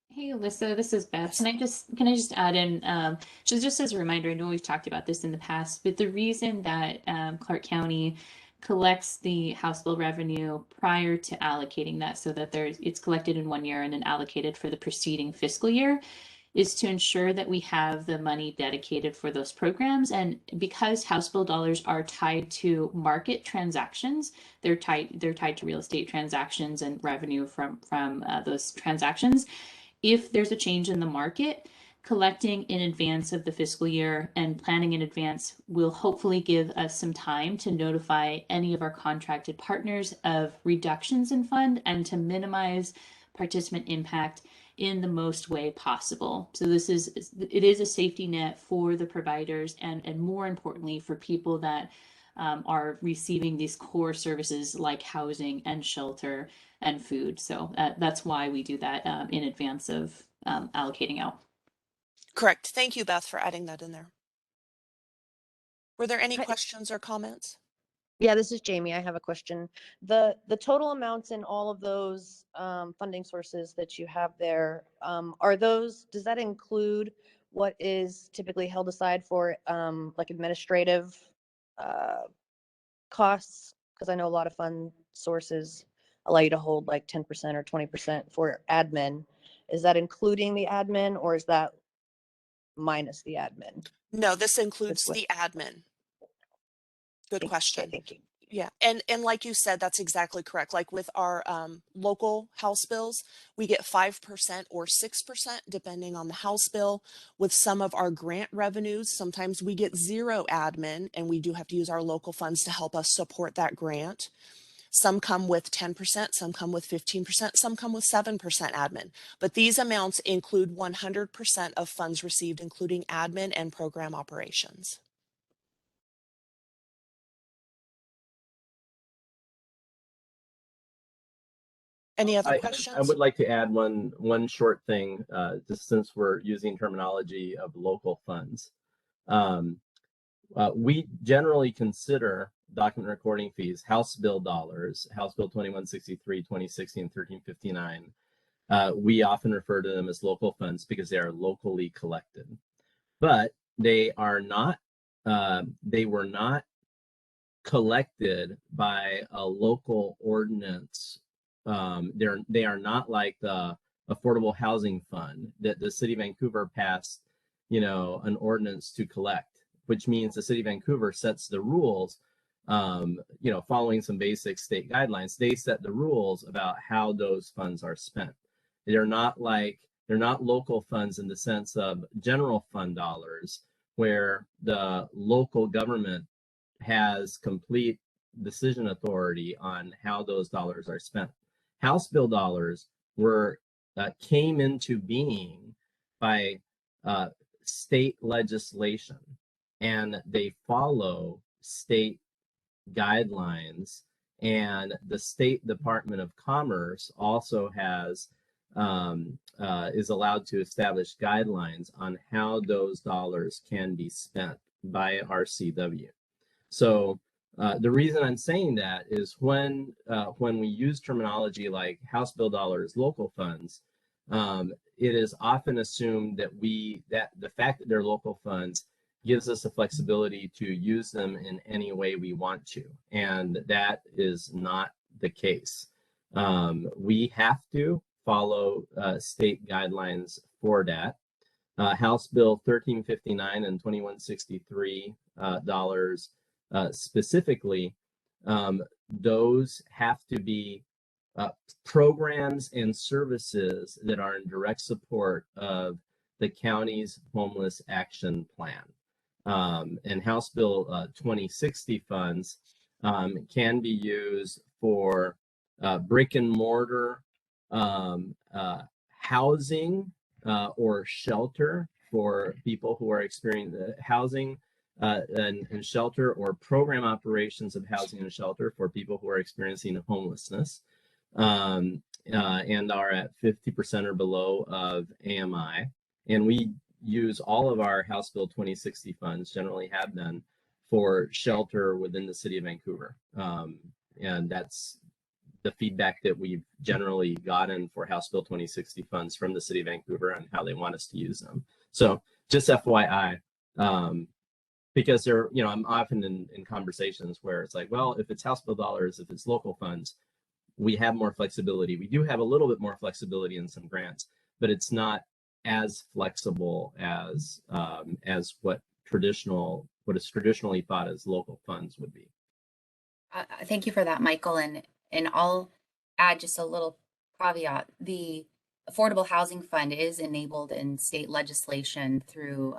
Hey, Alyssa, this is Beth. Can I just add in, just as a reminder, I know we've talked about this in the past, but the reason that Clark County collects the House bill revenue prior to allocating that so that it's collected in 1 year and then allocated for the preceding fiscal year is to ensure that we have the money dedicated for those programs. And because House bill dollars are tied to market transactions, they're tied to real estate transactions and revenue from those transactions. If there's a change in the market, collecting in advance of the fiscal year and planning in advance will hopefully give us some time to notify any of our contracted partners of reductions in fund and to minimize participant impact in the most way possible. So it is a safety net for the providers and more importantly for people that are receiving these core services like housing and shelter and food. So that's why we do that in advance of allocating out. Correct. Thank you, Beth, for adding that in there. Were there any questions or comments? Yeah, this is Jamie. I have a question. The total amounts in all of those funding sources that you have there, does that include what is typically held aside for like administrative costs? Because I know a lot of fund sources allow you to hold like 10% or 20% for admin. Is that including the admin or is that minus the admin? No, this includes the admin. Good question. Okay, thank you. Yeah, and like you said, that's exactly correct. Like with our local House bills, we get 5% or 6% depending on the House bill. With some of our grant revenues, sometimes we get zero admin, and we do have to use our local funds to help us support that grant. Some come with 10%, some come with 15%, some come with 7% admin. But these amounts include 100% of funds received, including admin and program operations. Any other questions? I would like to add one short thing, just since we're using terminology of local funds. We generally consider document recording fees, House Bill dollars, House Bill 2163, 2060, and 1359. We often refer to them as local funds because they are locally collected, but they are not. They were not collected by a local ordinance. They are not like the Affordable Housing Fund that the City of Vancouver passed, an ordinance to collect, which means the City of Vancouver sets the rules, following some basic state guidelines. They set the rules about how those funds are spent. They're not local funds in the sense of general fund dollars, where the local government has complete decision authority on how those dollars are spent. House bill dollars came into being by state legislation, and they follow state guidelines. And the State Department of Commerce also is allowed to establish guidelines on how those dollars can be spent by RCW. So the reason I'm saying that is when we use terminology like House bill dollars, local funds, it is often assumed that the fact that they're local funds gives us the flexibility to use them in any way we want to, and that is not the case. We have to follow state guidelines for that. House Bill 1359 and 2163 dollars specifically, those have to be programs and services that are in direct support of the county's homeless action plan. And House Bill 2060 funds can be used for brick and mortar housing or shelter for people who are experiencing housing and shelter, or program operations of housing and shelter for people who are experiencing homelessness and are at 50% or below of AMI. And we use all of our House Bill 2060 funds, generally have been, for shelter within the City of Vancouver. And that's the feedback that we've generally gotten for House Bill 2060 funds from the City of Vancouver and how they want us to use them. So just FYI, because I'm often in conversations where it's like, well, if it's House Bill dollars, if it's local funds, we have more flexibility. We do have a little bit more flexibility in some grants, but it's not as flexible as what is traditionally thought as local funds would be. Thank you for that, Michael. And I'll add just a little caveat. The Affordable Housing Fund is enabled in state legislation through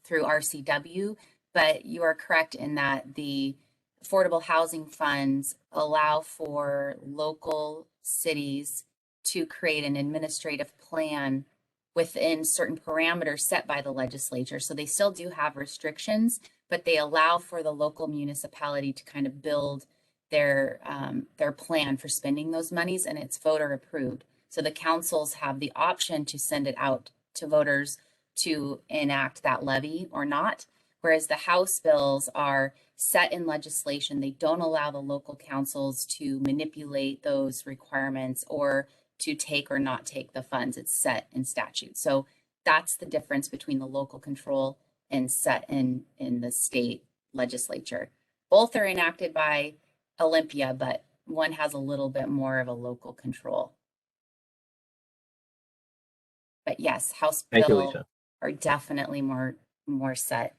RCW, but you are correct in that the affordable housing funds allow for local cities to create an administrative plan within certain parameters set by the legislature. So they still do have restrictions, but they allow for the local municipality to kind of build their plan for spending those monies, and it's voter approved. So the councils have the option to send it out to voters to enact that levy or not, whereas the House bills are set in legislation. They don't allow the local councils to manipulate those requirements or to take or not take the funds. It's set in statute. So that's the difference between the local control and set in the state legislature. Both are enacted by Olympia, but one has a little bit more of a local control. But yes, House bill are definitely more set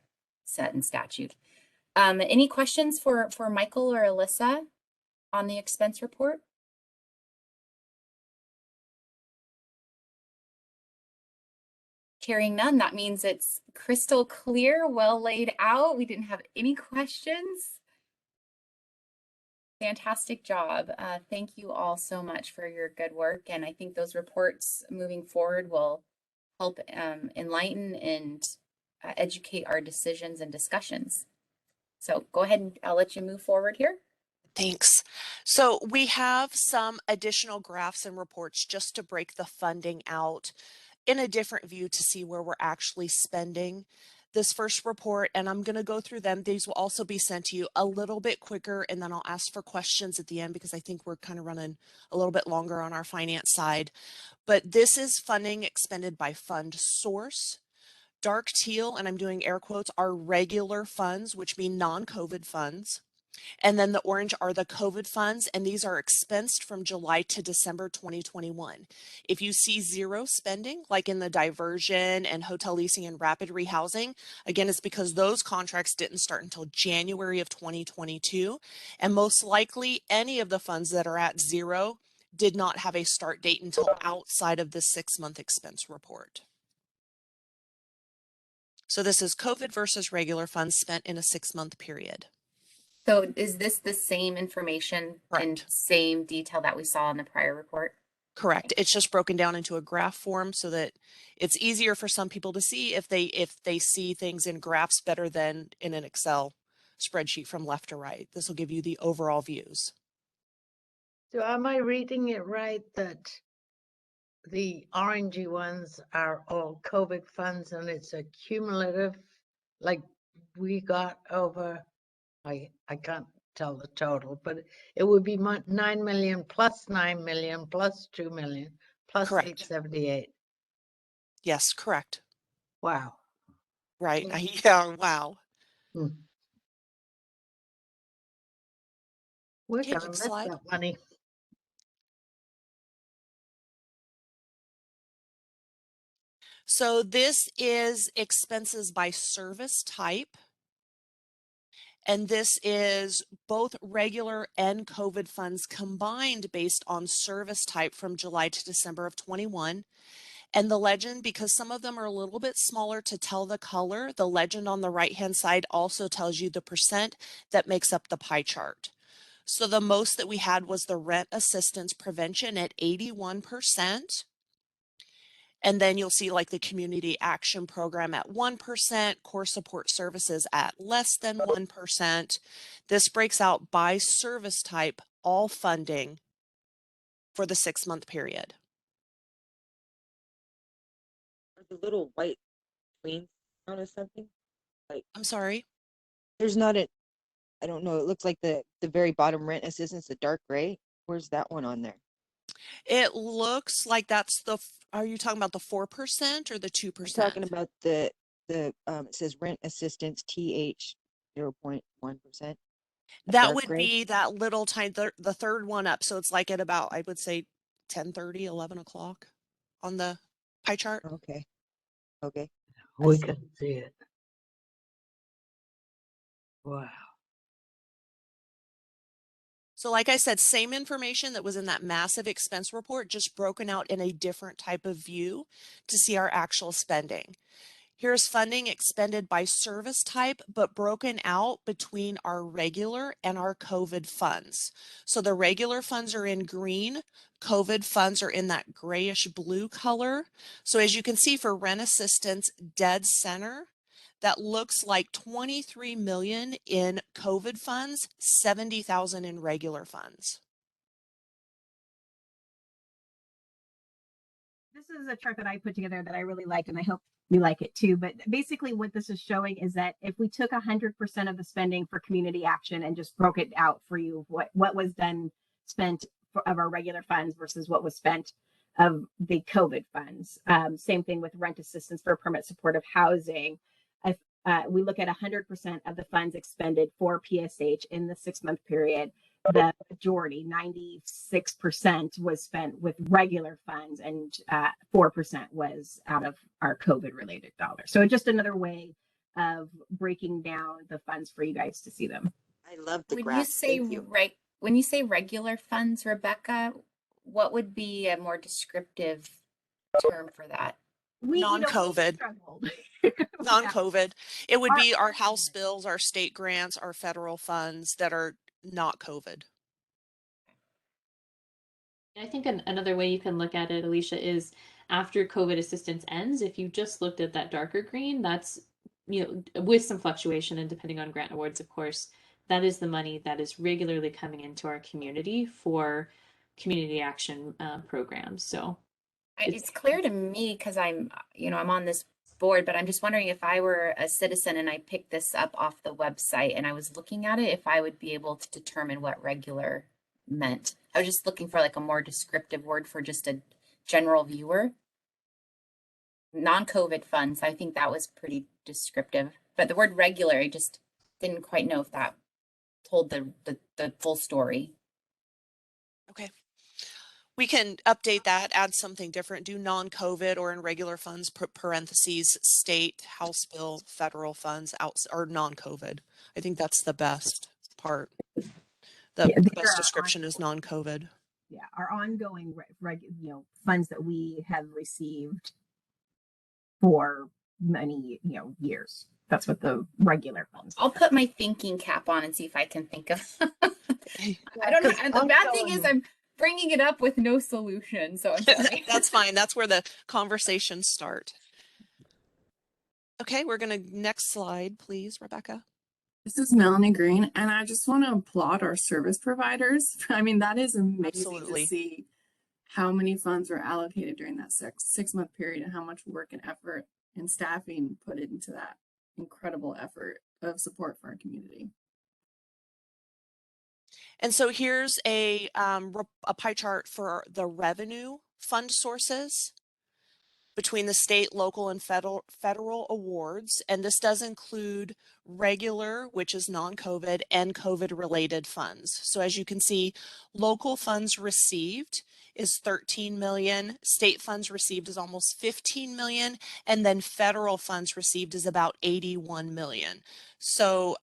in statute. Any questions for Michael or Alyssa on the expense report? Hearing none, that means it's crystal clear, well laid out. We didn't have any questions. Fantastic job. Thank you all so much for your good work. And I think those reports moving forward will help enlighten and educate our decisions and discussions. So go ahead and I'll let you move forward here. Thanks. So we have some additional graphs and reports just to break the funding out in a different view to see where we're actually spending this first report. And I'm going to go through them. These will also be sent to you a little bit quicker, and then I'll ask for questions at the end because I think we're kind of running a little bit longer on our finance side. But this is funding expended by fund source. Dark teal, and I'm doing air quotes, are regular funds, which mean non-COVID funds. And then the orange are the COVID funds, and these are expensed from July to December 2021. If you see zero spending, like in the diversion and hotel leasing and rapid rehousing, again, it's because those contracts didn't start until January of 2022. And most likely any of the funds that are at zero did not have a start date until outside of the 6-month expense report. So this is COVID versus regular funds spent in a 6-month period. So is this the same information and same detail that we saw in the prior report? Correct. It's just broken down into a graph form so that it's easier for some people to see if they see things in graphs better than in an Excel spreadsheet from left to right. This will give you the overall views. So am I reading it right that the orangey ones are all COVID funds and it's a cumulative, like we got over, I can't tell the total, but it would be 9 million plus 9 million plus 2 million plus Correct. 878. Yes, correct. Wow. Right. Yeah, wow. We're Okay, gonna next miss slide. that money. So this is expenses by service type. And this is both regular and COVID funds combined based on service type from July to December of 21. And the legend, because some of them are a little bit smaller to tell the color, the legend on the right-hand side also tells you the percent that makes up the pie chart. So the most that we had was the rent assistance prevention at 81%. And then you'll see like the community action program at 1%, core support services at less than 1%. This breaks out by service type, all funding for the 6-month period. Are the little white queens on or something? Like, I'm sorry? there's not a, I don't know, it looks like the very bottom rent assistance, the dark gray. Where's that one on there? It looks like that's the, are you talking about the 4% or the 2%? I'm talking about the it says rent assistance TH 0.1%. That would be that little tiny, the third one up. So it's like at about, I would say 10:30, 11 o'clock on the pie chart. Okay. Okay. We can see it. Wow. So like I said, same information that was in that massive expense report, just broken out in a different type of view to see our actual spending. Here's funding expended by service type, but broken out between our regular and our COVID funds. So the regular funds are in green, COVID funds are in that grayish blue color. So as you can see for rent assistance, dead center, that looks like 23 million in COVID funds, 70,000 in regular funds. This is a chart that I put together that I really like, and I hope you like it too. But basically what this is showing is that if we took 100% of the spending for community action and just broke it out for you, what was done spent of our regular funds versus what was spent of the COVID funds. Same thing with rent assistance for permanent supportive housing. If we look at 100% of the funds expended for PSH in the 6-month period, the majority, 96%, was spent with regular funds, and 4% was out of our COVID related dollars. So just another way of breaking down the funds for you guys to see them. I love the When you graph. say Thank you. when you say regular funds, Rebecca, what would be a more descriptive term for that? We Non-COVID. struggled. Non-COVID. It would Our be our House bills, our state grants, our federal funds that are not COVID. I think another way you can look at it, Alicia, is after COVID assistance ends, if you just looked at that darker green, that's, with some fluctuation and depending on grant awards, of course, that is the money that is regularly coming into our community for community action programs. So it's clear to me because I'm on this board, but I'm just wondering if I were a citizen and I picked this up off the website and I was looking at it, if I would be able to determine what regular meant. I was just looking for like a more descriptive word for just a general viewer. Non-COVID funds, I think that was pretty descriptive, but the word regular, I just didn't quite know if that told the full story. Okay. We can update that, add something different, do non-COVID or in regular funds, parentheses, state, House bill, federal funds, or non-COVID. I think that's the best part. The best description is non-COVID. Yeah, our ongoing funds that we have received for many years. That's what the regular funds. I'll put my thinking cap on and see if I can think of. I don't know. And the bad thing is I'm bringing it up with no solution, so I'm sorry. That's fine. That's where the conversations start. Okay, we're going to next slide, please, Rebecca. This is Melanie Green, and I just want to applaud our service providers. I mean, that is amazing Absolutely. to see how many funds were allocated during that six-month period and how much work and effort and staffing put into that incredible effort of support for our community. And so here's a pie chart for the revenue fund sources between the state, local, and federal awards. And this does include regular, which is non-COVID, and COVID-related funds. So as you can see, local funds received is 13 million, state funds received is almost 15 million, and then federal funds received is about 81 million. So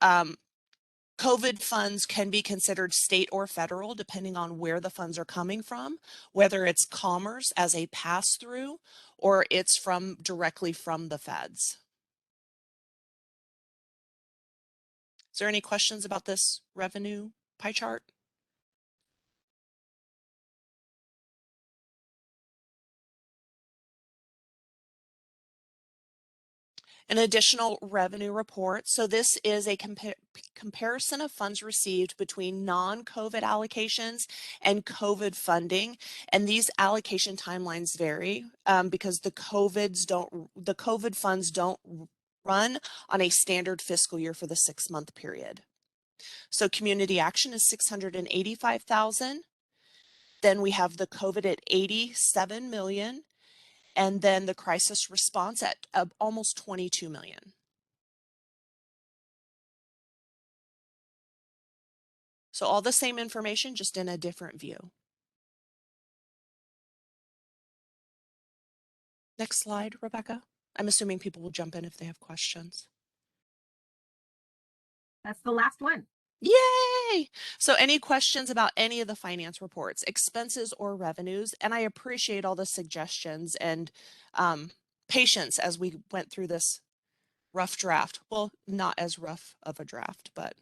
COVID funds can be considered state or federal, depending on where the funds are coming from, whether it's commerce as a pass-through or it's directly from the feds. Is there any questions about this revenue pie chart? An additional revenue report. So this is a comparison of funds received between non-COVID allocations and COVID funding. And these allocation timelines vary because the COVID funds don't run on a standard fiscal year for the 6-month period. So community action is 685,000. Then we have the COVID at 87 million. And then the crisis response at almost 22 million. So all the same information, just in a different view. Next slide, Rebecca. I'm assuming people will jump in if they have questions. That's the last one. Yay! So any questions about any of the finance reports, expenses or revenues? And I appreciate all the suggestions and patience as we went through this rough draft. Well, not as rough of a draft, but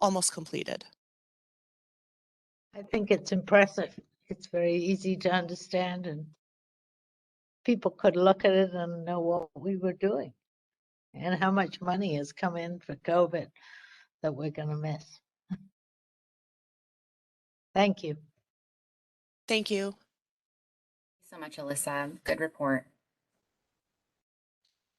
almost completed. I think it's impressive. It's very easy to understand, and people could look at it and know what we were doing and how much money has come in for COVID that we're going to miss. Thank you. Thank you. So much, Alyssa. Good report.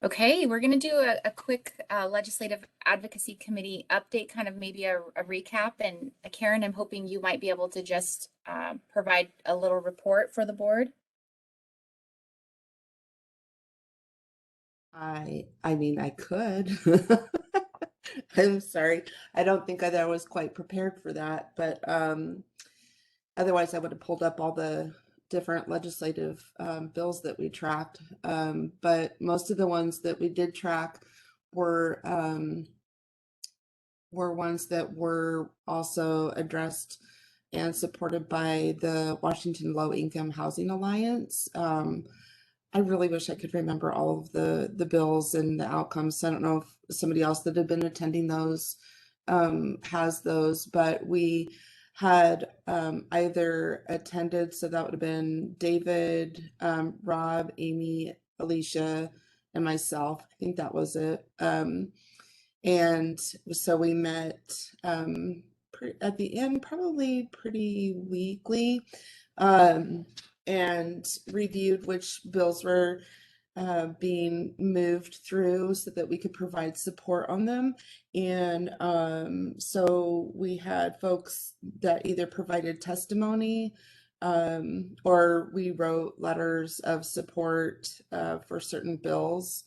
Okay, we're going to do a quick legislative advocacy committee update, kind of maybe a recap. And Karen, I'm hoping you might be able to just provide a little report for the board. I mean, I could. I'm sorry. I don't think that I was quite prepared for that, but otherwise I would have pulled up all the different legislative bills that we tracked. But most of the ones that we did track were ones that were also addressed and supported by the Washington Low Income Housing Alliance. I really wish I could remember all of the bills and the outcomes. I don't know if somebody else that had been attending those has those, but we had either attended, so that would have been David, Rob, Amy, Alicia, and myself. I think that was it. And so we met at the end, probably pretty weekly, and reviewed which bills were being moved through so that we could provide support on them. And so we had folks that either provided testimony or we wrote letters of support for certain bills.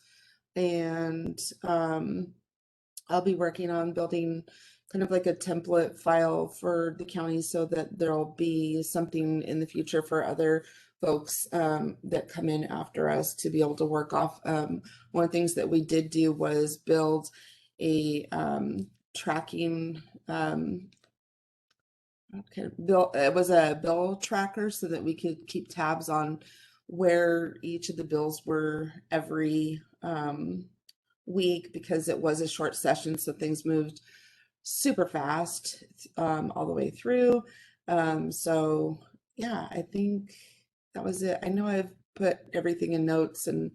And I'll be working on building kind of like a template file for the county so that there'll be something in the future for other folks that come in after us to be able to work off. One of the things that we did do was build a tracking bill. It was a bill tracker so that we could keep tabs on where each of the bills were every week, because it was a short session, so things moved super fast all the way through. So yeah, I think that was it. I know I've put everything in notes and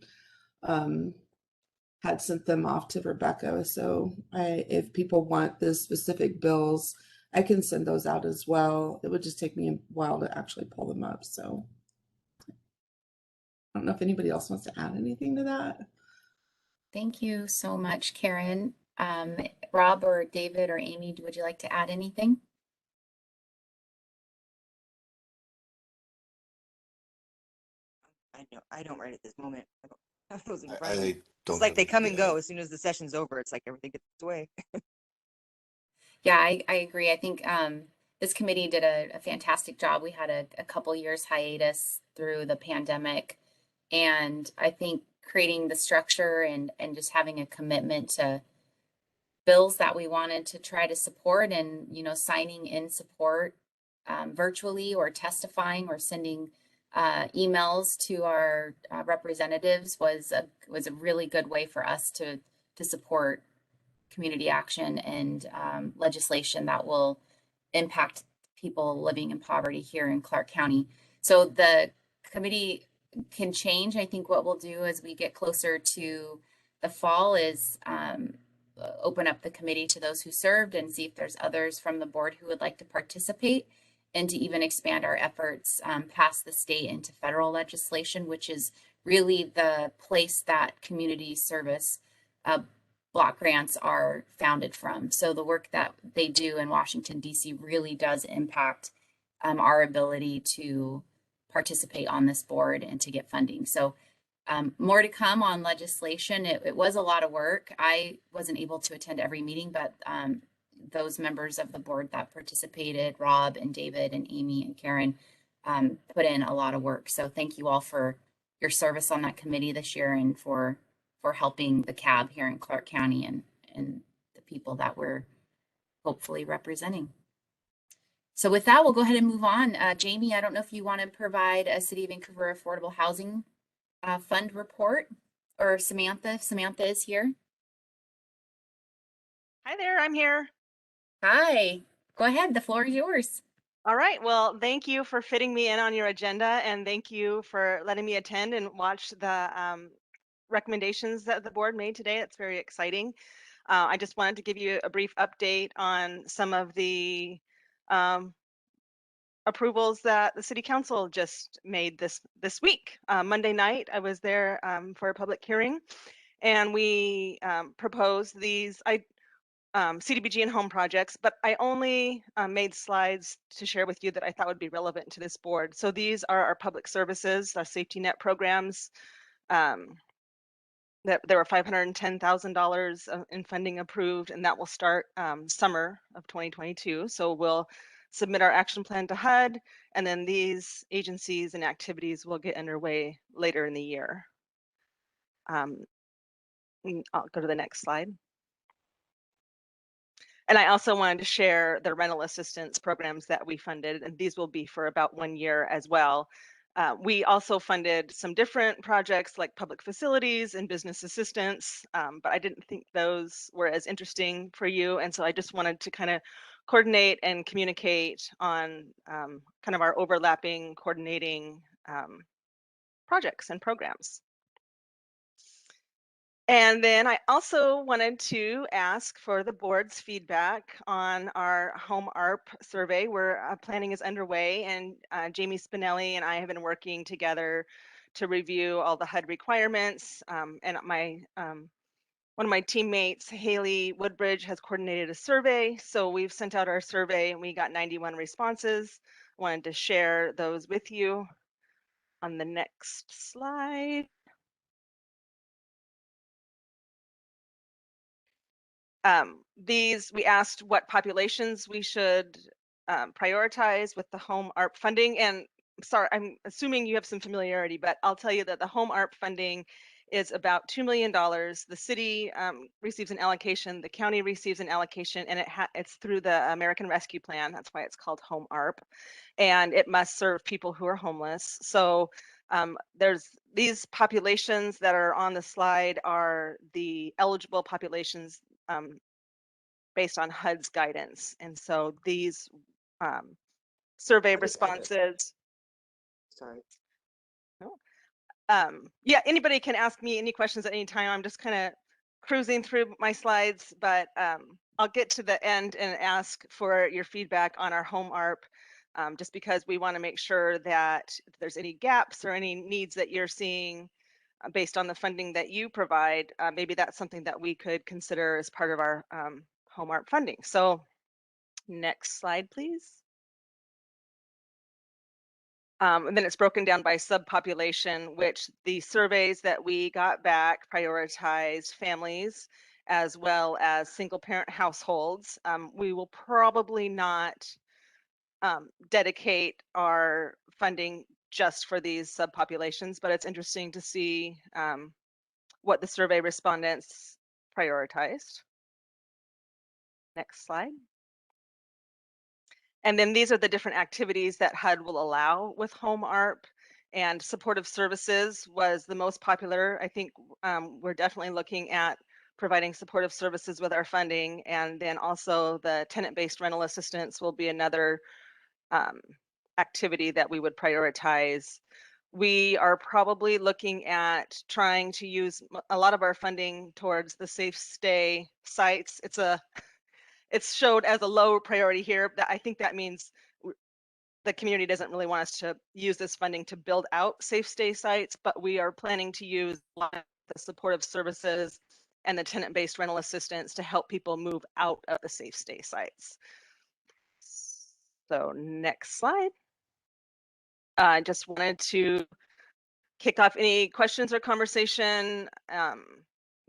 had sent them off to Rebecca. So if people want the specific bills, I can send those out as well. It would just take me a while to actually pull them up. So I don't know if anybody else wants to add anything to that. Thank you so much, Karen. Rob or David or Amy, would you like to add anything? I don't right at this moment. I don't have those in front I of me. don't It's like have they come anything and to add. go as soon as the session's over. It's like everything gets away. Yeah, I agree. I think this committee did a fantastic job. We had a couple years hiatus through the pandemic, and I think creating the structure and just having a commitment to bills that we wanted to try to support, and signing in support virtually or testifying or sending emails to our representatives was a really good way for us to support community action and legislation that will impact people living in poverty here in Clark County. So the committee can change. I think what we'll do as we get closer to the fall is open up the committee to those who served and see if there's others from the board who would like to participate, and to even expand our efforts past the state into federal legislation, which is really the place that community service block grants are founded from. So the work that they do in Washington, D.C. really does impact our ability to participate on this board and to get funding. So more to come on legislation. It was a lot of work. I wasn't able to attend every meeting, but those members of the board that participated, Rob and David and Amy and Karen, put in a lot of work. So thank you all for your service on that committee this year and for helping the CAAB here in Clark County and the people that we're hopefully representing. So with that, we'll go ahead and move on. Jamie, I don't know if you want to provide a City of Vancouver Affordable Housing Fund report, or Samantha, if Samantha is here. Hi there, I'm here. Hi, go ahead, the floor is yours. All right, well, thank you for fitting me in on your agenda, and thank you for letting me attend and watch the recommendations that the board made today. It's very exciting. I just wanted to give you a brief update on some of the approvals that the City Council just made this week. Monday night, I was there for a public hearing, and we proposed these CDBG and home projects, but I only made slides to share with you that I thought would be relevant to this board. So these are our public services, our safety net programs. That there were $510,000 in funding approved, and that will start summer of 2022. So we'll submit our action plan to HUD, and then these agencies and activities will get underway later in the year. I'll go to the next slide. And I also wanted to share the rental assistance programs that we funded, and these will be for about 1 year as well. We also funded some different projects like public facilities and business assistance, but I didn't think those were as interesting for you. And so I just wanted to kind of coordinate and communicate on kind of our overlapping coordinating projects and programs. And then I also wanted to ask for the board's feedback on our home ARP survey, where planning is underway, and Jamie Spinelli and I have been working together to review all the HUD requirements. And my one of my teammates, Haley Woodbridge, has coordinated a survey. So we've sent out our survey and we got 91 responses. I wanted to share those with you on the next slide. We asked what populations we should prioritize with the home ARP funding. And sorry, I'm assuming you have some familiarity, but I'll tell you that the home ARP funding is about $2 million. The city receives an allocation, the county receives an allocation, and it's through the American Rescue Plan. That's why it's called home ARP. And it must serve people who are homeless. So there's these populations that are on the slide are the eligible populations based on HUD's guidance. And so these survey responses. Sorry. Yeah, anybody can ask me any questions at any time. I'm just kind of cruising through my slides, but I'll get to the end and ask for your feedback on our home ARP, just because we want to make sure that if there's any gaps or any needs that you're seeing based on the funding that you provide, maybe that's something that we could consider as part of our home ARP funding. So next slide, please. And then it's broken down by subpopulation, which the surveys that we got back prioritize families as well as single parent households. We will probably not dedicate our funding just for these subpopulations, but it's interesting to see what the survey respondents prioritized. Next slide. And then these are the different activities that HUD will allow with home ARP, and supportive services was the most popular. I think we're definitely looking at providing supportive services with our funding, and then also the tenant-based rental assistance will be another activity that we would prioritize. We are probably looking at trying to use a lot of our funding towards the safe stay sites. It's showed as a low priority here. I think that means the community doesn't really want us to use this funding to build out safe stay sites, but we are planning to use the supportive services and the tenant-based rental assistance to help people move out of the safe stay sites. So next slide. I just wanted to kick off any questions or conversation.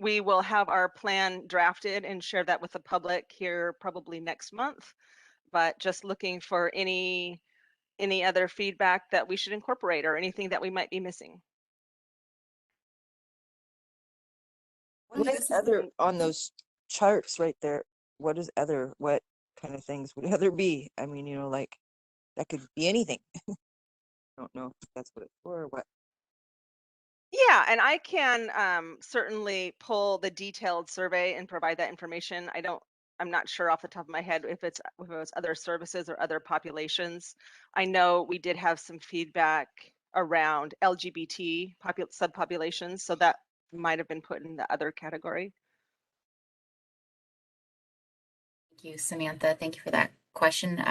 We will have our plan drafted and share that with the public here probably next month, but just looking for any other feedback that we should incorporate or anything that we might be missing. What is other on those charts right there? What is other? What kind of things would other be? I mean, you know, like that could be anything. I don't know if that's what it's for or what. Yeah, and I can certainly pull the detailed survey and provide that information. I'm not sure off the top of my head if it was other services or other populations. I know we did have some feedback around LGBT subpopulations, so that might have been put in the other category. Thank you, Samantha. Thank you for that question.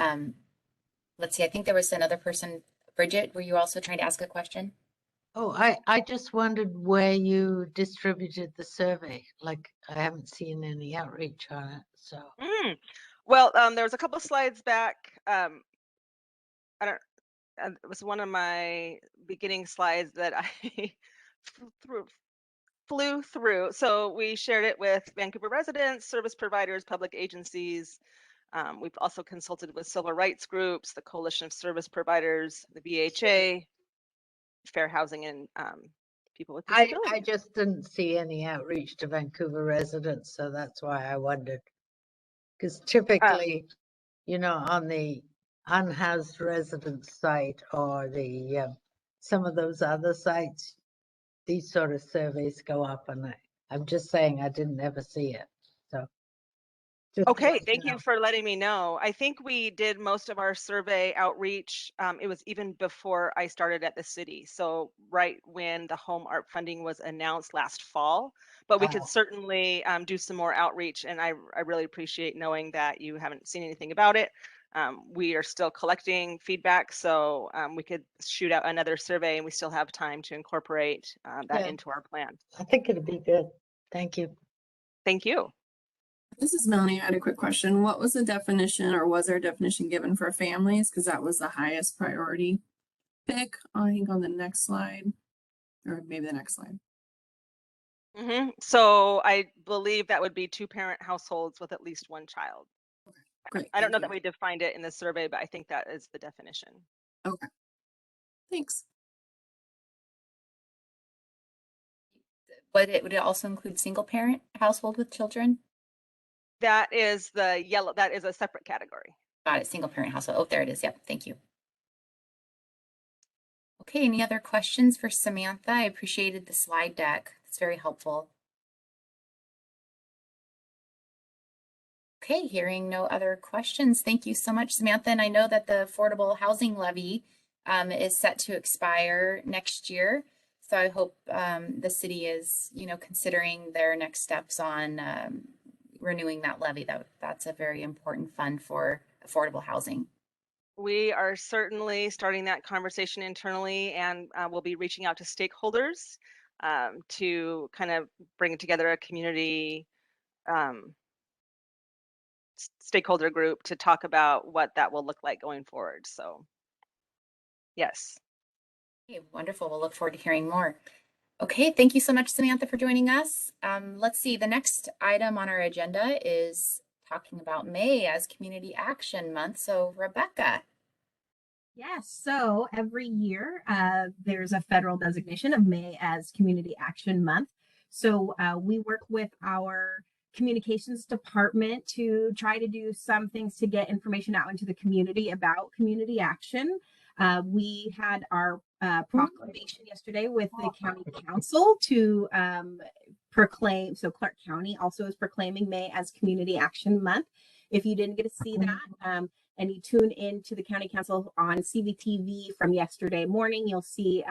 Let's see, I think there was another person. Bridget, were you also trying to ask a question? Oh, I just wondered where you distributed the survey. Like, I haven't seen any outreach on it, so. Well, there was a couple slides back. It was one of my beginning slides that I flew through. So we shared it with Vancouver residents, service providers, public agencies. We've also consulted with civil rights groups, the Coalition of Service Providers, the VHA, Fair Housing and people with I disabilities. just didn't see any outreach to Vancouver residents, so that's why I wondered. Because typically, you know, on the unhoused residents site or the some of those other sites, these sort of surveys go up, and I'm just saying I didn't ever see it. So just Okay, thank you for letting me know. I think we did most of our survey outreach. It was even before I started at the city. So right when the home ARP funding was announced last fall, but we could certainly do some more outreach. And I really appreciate knowing that you haven't seen anything about it. We are still collecting feedback, so we could shoot out another survey and we still have time to incorporate that into our plan. I think it'd be good. Thank you. Thank you. This is Melanie. I had a quick question. What was the definition, or was there a definition given for families? Because that was the highest priority pick, I think, on the next slide, or maybe the next slide. So I believe that would be 2-parent households with at least 1 child. Okay, great. I don't know that we defined it in the survey, but I think that is the definition. Okay, thanks. But would it also include single parent household with children? That is the yellow, that is a separate category. Got it, single parent household. Oh, there it is. Yep, thank you. Okay, any other questions for Samantha? I appreciated the slide deck. It's very helpful. Okay, hearing no other questions. Thank you so much, Samantha. And I know that the Affordable Housing Levy is set to expire next year. So I hope the city is, you know, considering their next steps on renewing that levy. That's a very important fund for affordable housing. We are certainly starting that conversation internally, and we'll be reaching out to stakeholders to kind of bring together a community stakeholder group to talk about what that will look like going forward. So yes. Okay, wonderful. We'll look forward to hearing more. Okay, thank you so much, Samantha, for joining us. Let's see, the next item on our agenda is talking about May as Community Action Month. So Rebecca. Yes, so every year there's a federal designation of May as Community Action Month. So we work with our communications department to try to do some things to get information out into the community about community action. We had our proclamation yesterday with the county council to proclaim, so Clark County also is proclaiming May as Community Action Month. If you didn't get to see that, and you tune in to the county council on CVTV from yesterday morning, you'll see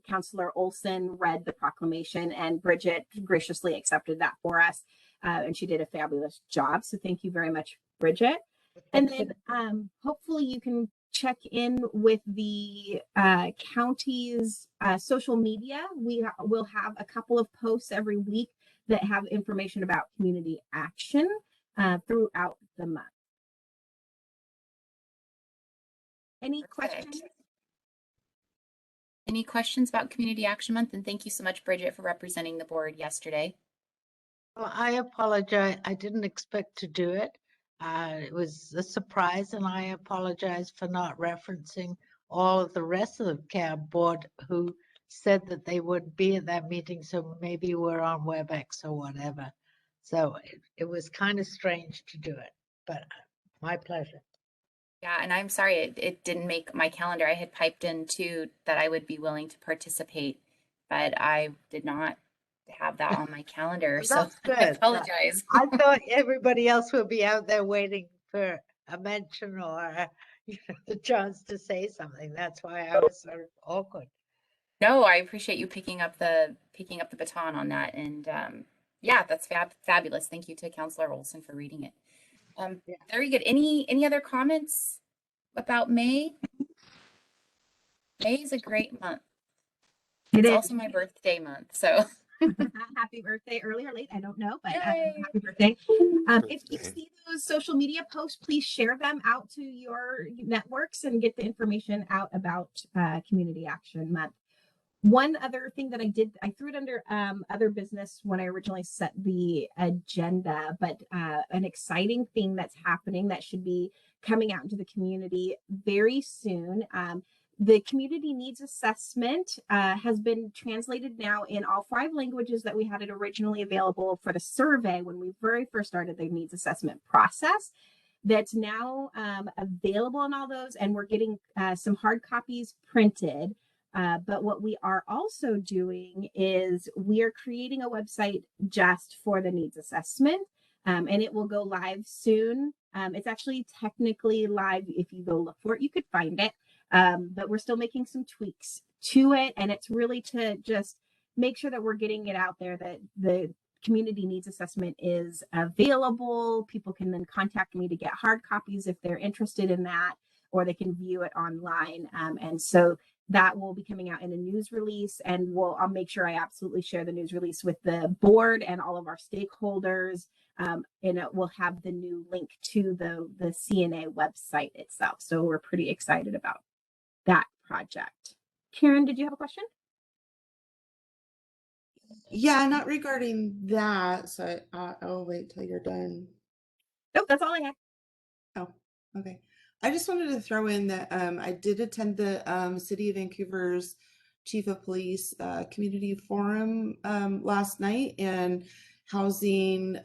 Councilor Olson read the proclamation, and Bridget graciously accepted that for us. And she did a fabulous job. So thank you very much, Bridget. And then hopefully you can check in with the county's social media. We will have a couple of posts every week that have information about community action throughout the month. Any questions? Any questions about Community Action Month? And thank you so much, Bridget, for representing the board yesterday. Well, I apologize. I didn't expect to do it. It was a surprise, and I apologize for not referencing all of the rest of the CAAB board who said that they would be at that meeting. So maybe we're on WebEx or whatever. So it was kind of strange to do it, but my pleasure. Yeah, and I'm sorry it didn't make my calendar. I had piped in too that I would be willing to participate, but I did not have that on my calendar. Well, so that's good. I apologize. I thought everybody else would be out there waiting for a mention or the chance to say something. That's why I was sort of awkward. No, I appreciate you picking up the baton on that, and yeah, that's fabulous. Thank you to Councilor Olson for reading it. Yeah. Very good. Any other comments about May? May is a great month. It's also my birthday month, so happy birthday, early or late, I don't know, but happy birthday. If you see those social media posts, please share them out to your networks and get the information out about Community Action Month. One other thing that I did, I threw it under other business when I originally set the agenda, but an exciting thing that's happening that should be coming out into the community very soon. The community needs assessment has been translated now in all 5 languages that we had it originally available for the survey when we very first started the needs assessment process. That's now available in all those, and we're getting some hard copies printed. But what we are also doing is we are creating a website just for the needs assessment, and it will go live soon. It's actually technically live. If you go look for it, you could find it. But we're still making some tweaks to it, and it's really to just make sure that we're getting it out there that the community needs assessment is available. People can then contact me to get hard copies if they're interested in that, or they can view it online. And so that will be coming out in a news release, and I'll make sure I absolutely share the news release with the board and all of our stakeholders. And it will have the new link to the CNA website itself. So we're pretty excited about that project. Karen, did you have a question? Yeah, not regarding that. So I'll wait till you're done. Nope, that's all I had. Oh, okay. I just wanted to throw in that I did attend the City of Vancouver's Chief of Police Community Forum last night, and housing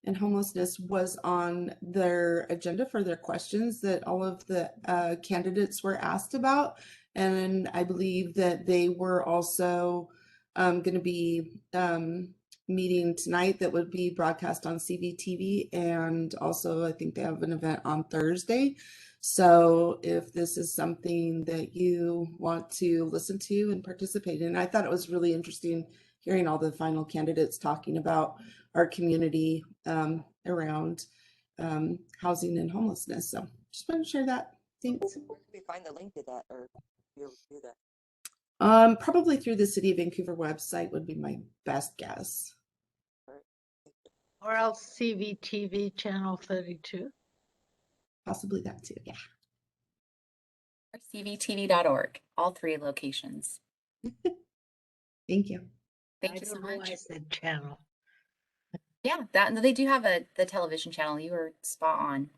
and homelessness was on their agenda for their questions that all of the candidates were asked about. And I believe that they were also going to be meeting tonight that would be broadcast on CVTV, and also I think they have an event on Thursday. So if this is something that you want to listen to and participate in, I thought it was really interesting hearing all the final candidates talking about our community around housing and homelessness. So just want to share that. Thanks. Where can we find the link to that, or be able to do that? Probably through the City of Vancouver website would be my best guess. Or else CVTV channel 32. Possibly that too, yeah. Or cvtv.org, all 3 locations. Thank you. Thank you so much. I said channel. Yeah, they do have the television channel. You were spot on.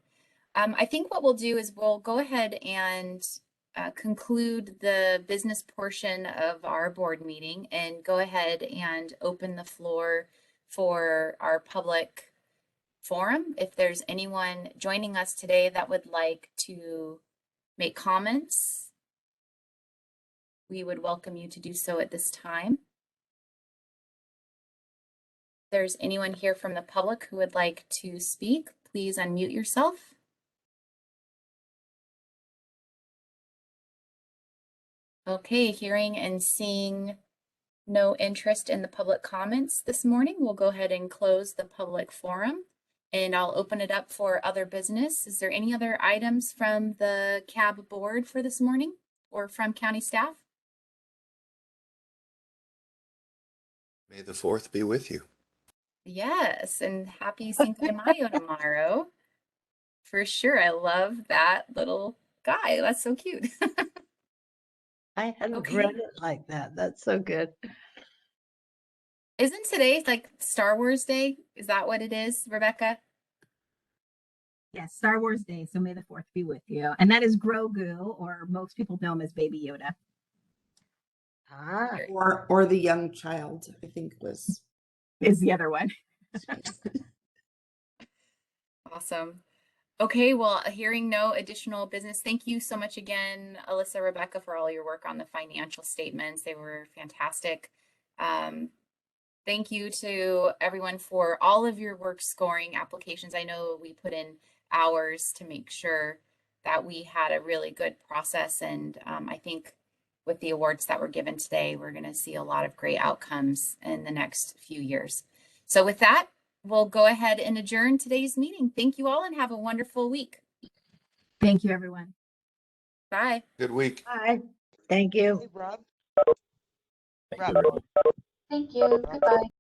I think what we'll do is we'll go ahead and conclude the business portion of our board meeting and go ahead and open the floor for our public forum. If there's anyone joining us today that would like to make comments, we would welcome you to do so at this time. If there's anyone here from the public who would like to speak, please unmute yourself. Okay, hearing and seeing no interest in the public comments this morning, we'll go ahead and close the public forum, and I'll open it up for other business. Is there any other items from the CAAB board for this morning or from county staff? May the 4th be with you. Yes, and happy Cinco de Mayo tomorrow. For sure. I love that little guy. That's so cute. I hadn't Okay. read it like that. That's so good. Isn't today like Star Wars Day? Is that what it is, Rebecca? Yes, Star Wars Day. So may the 4th be with you. And that is Grogu, or most people know him as Baby Yoda. Ah, Or the young child, I think is the other one. Awesome. Okay, well, hearing no additional business, thank you so much again, Alyssa, Rebecca, for all your work on the financial statements. They were fantastic. Thank you to everyone for all of your work scoring applications. I know we put in hours to make sure that we had a really good process, and I think with the awards that were given today, we're going to see a lot of great outcomes in the next few years. So with that, we'll go ahead and adjourn today's meeting. Thank you all and have a wonderful week. Thank you, everyone. Bye. Good week. bye. Thank you. Hey, Rob. Thank you, everyone. Thank you. Goodbye.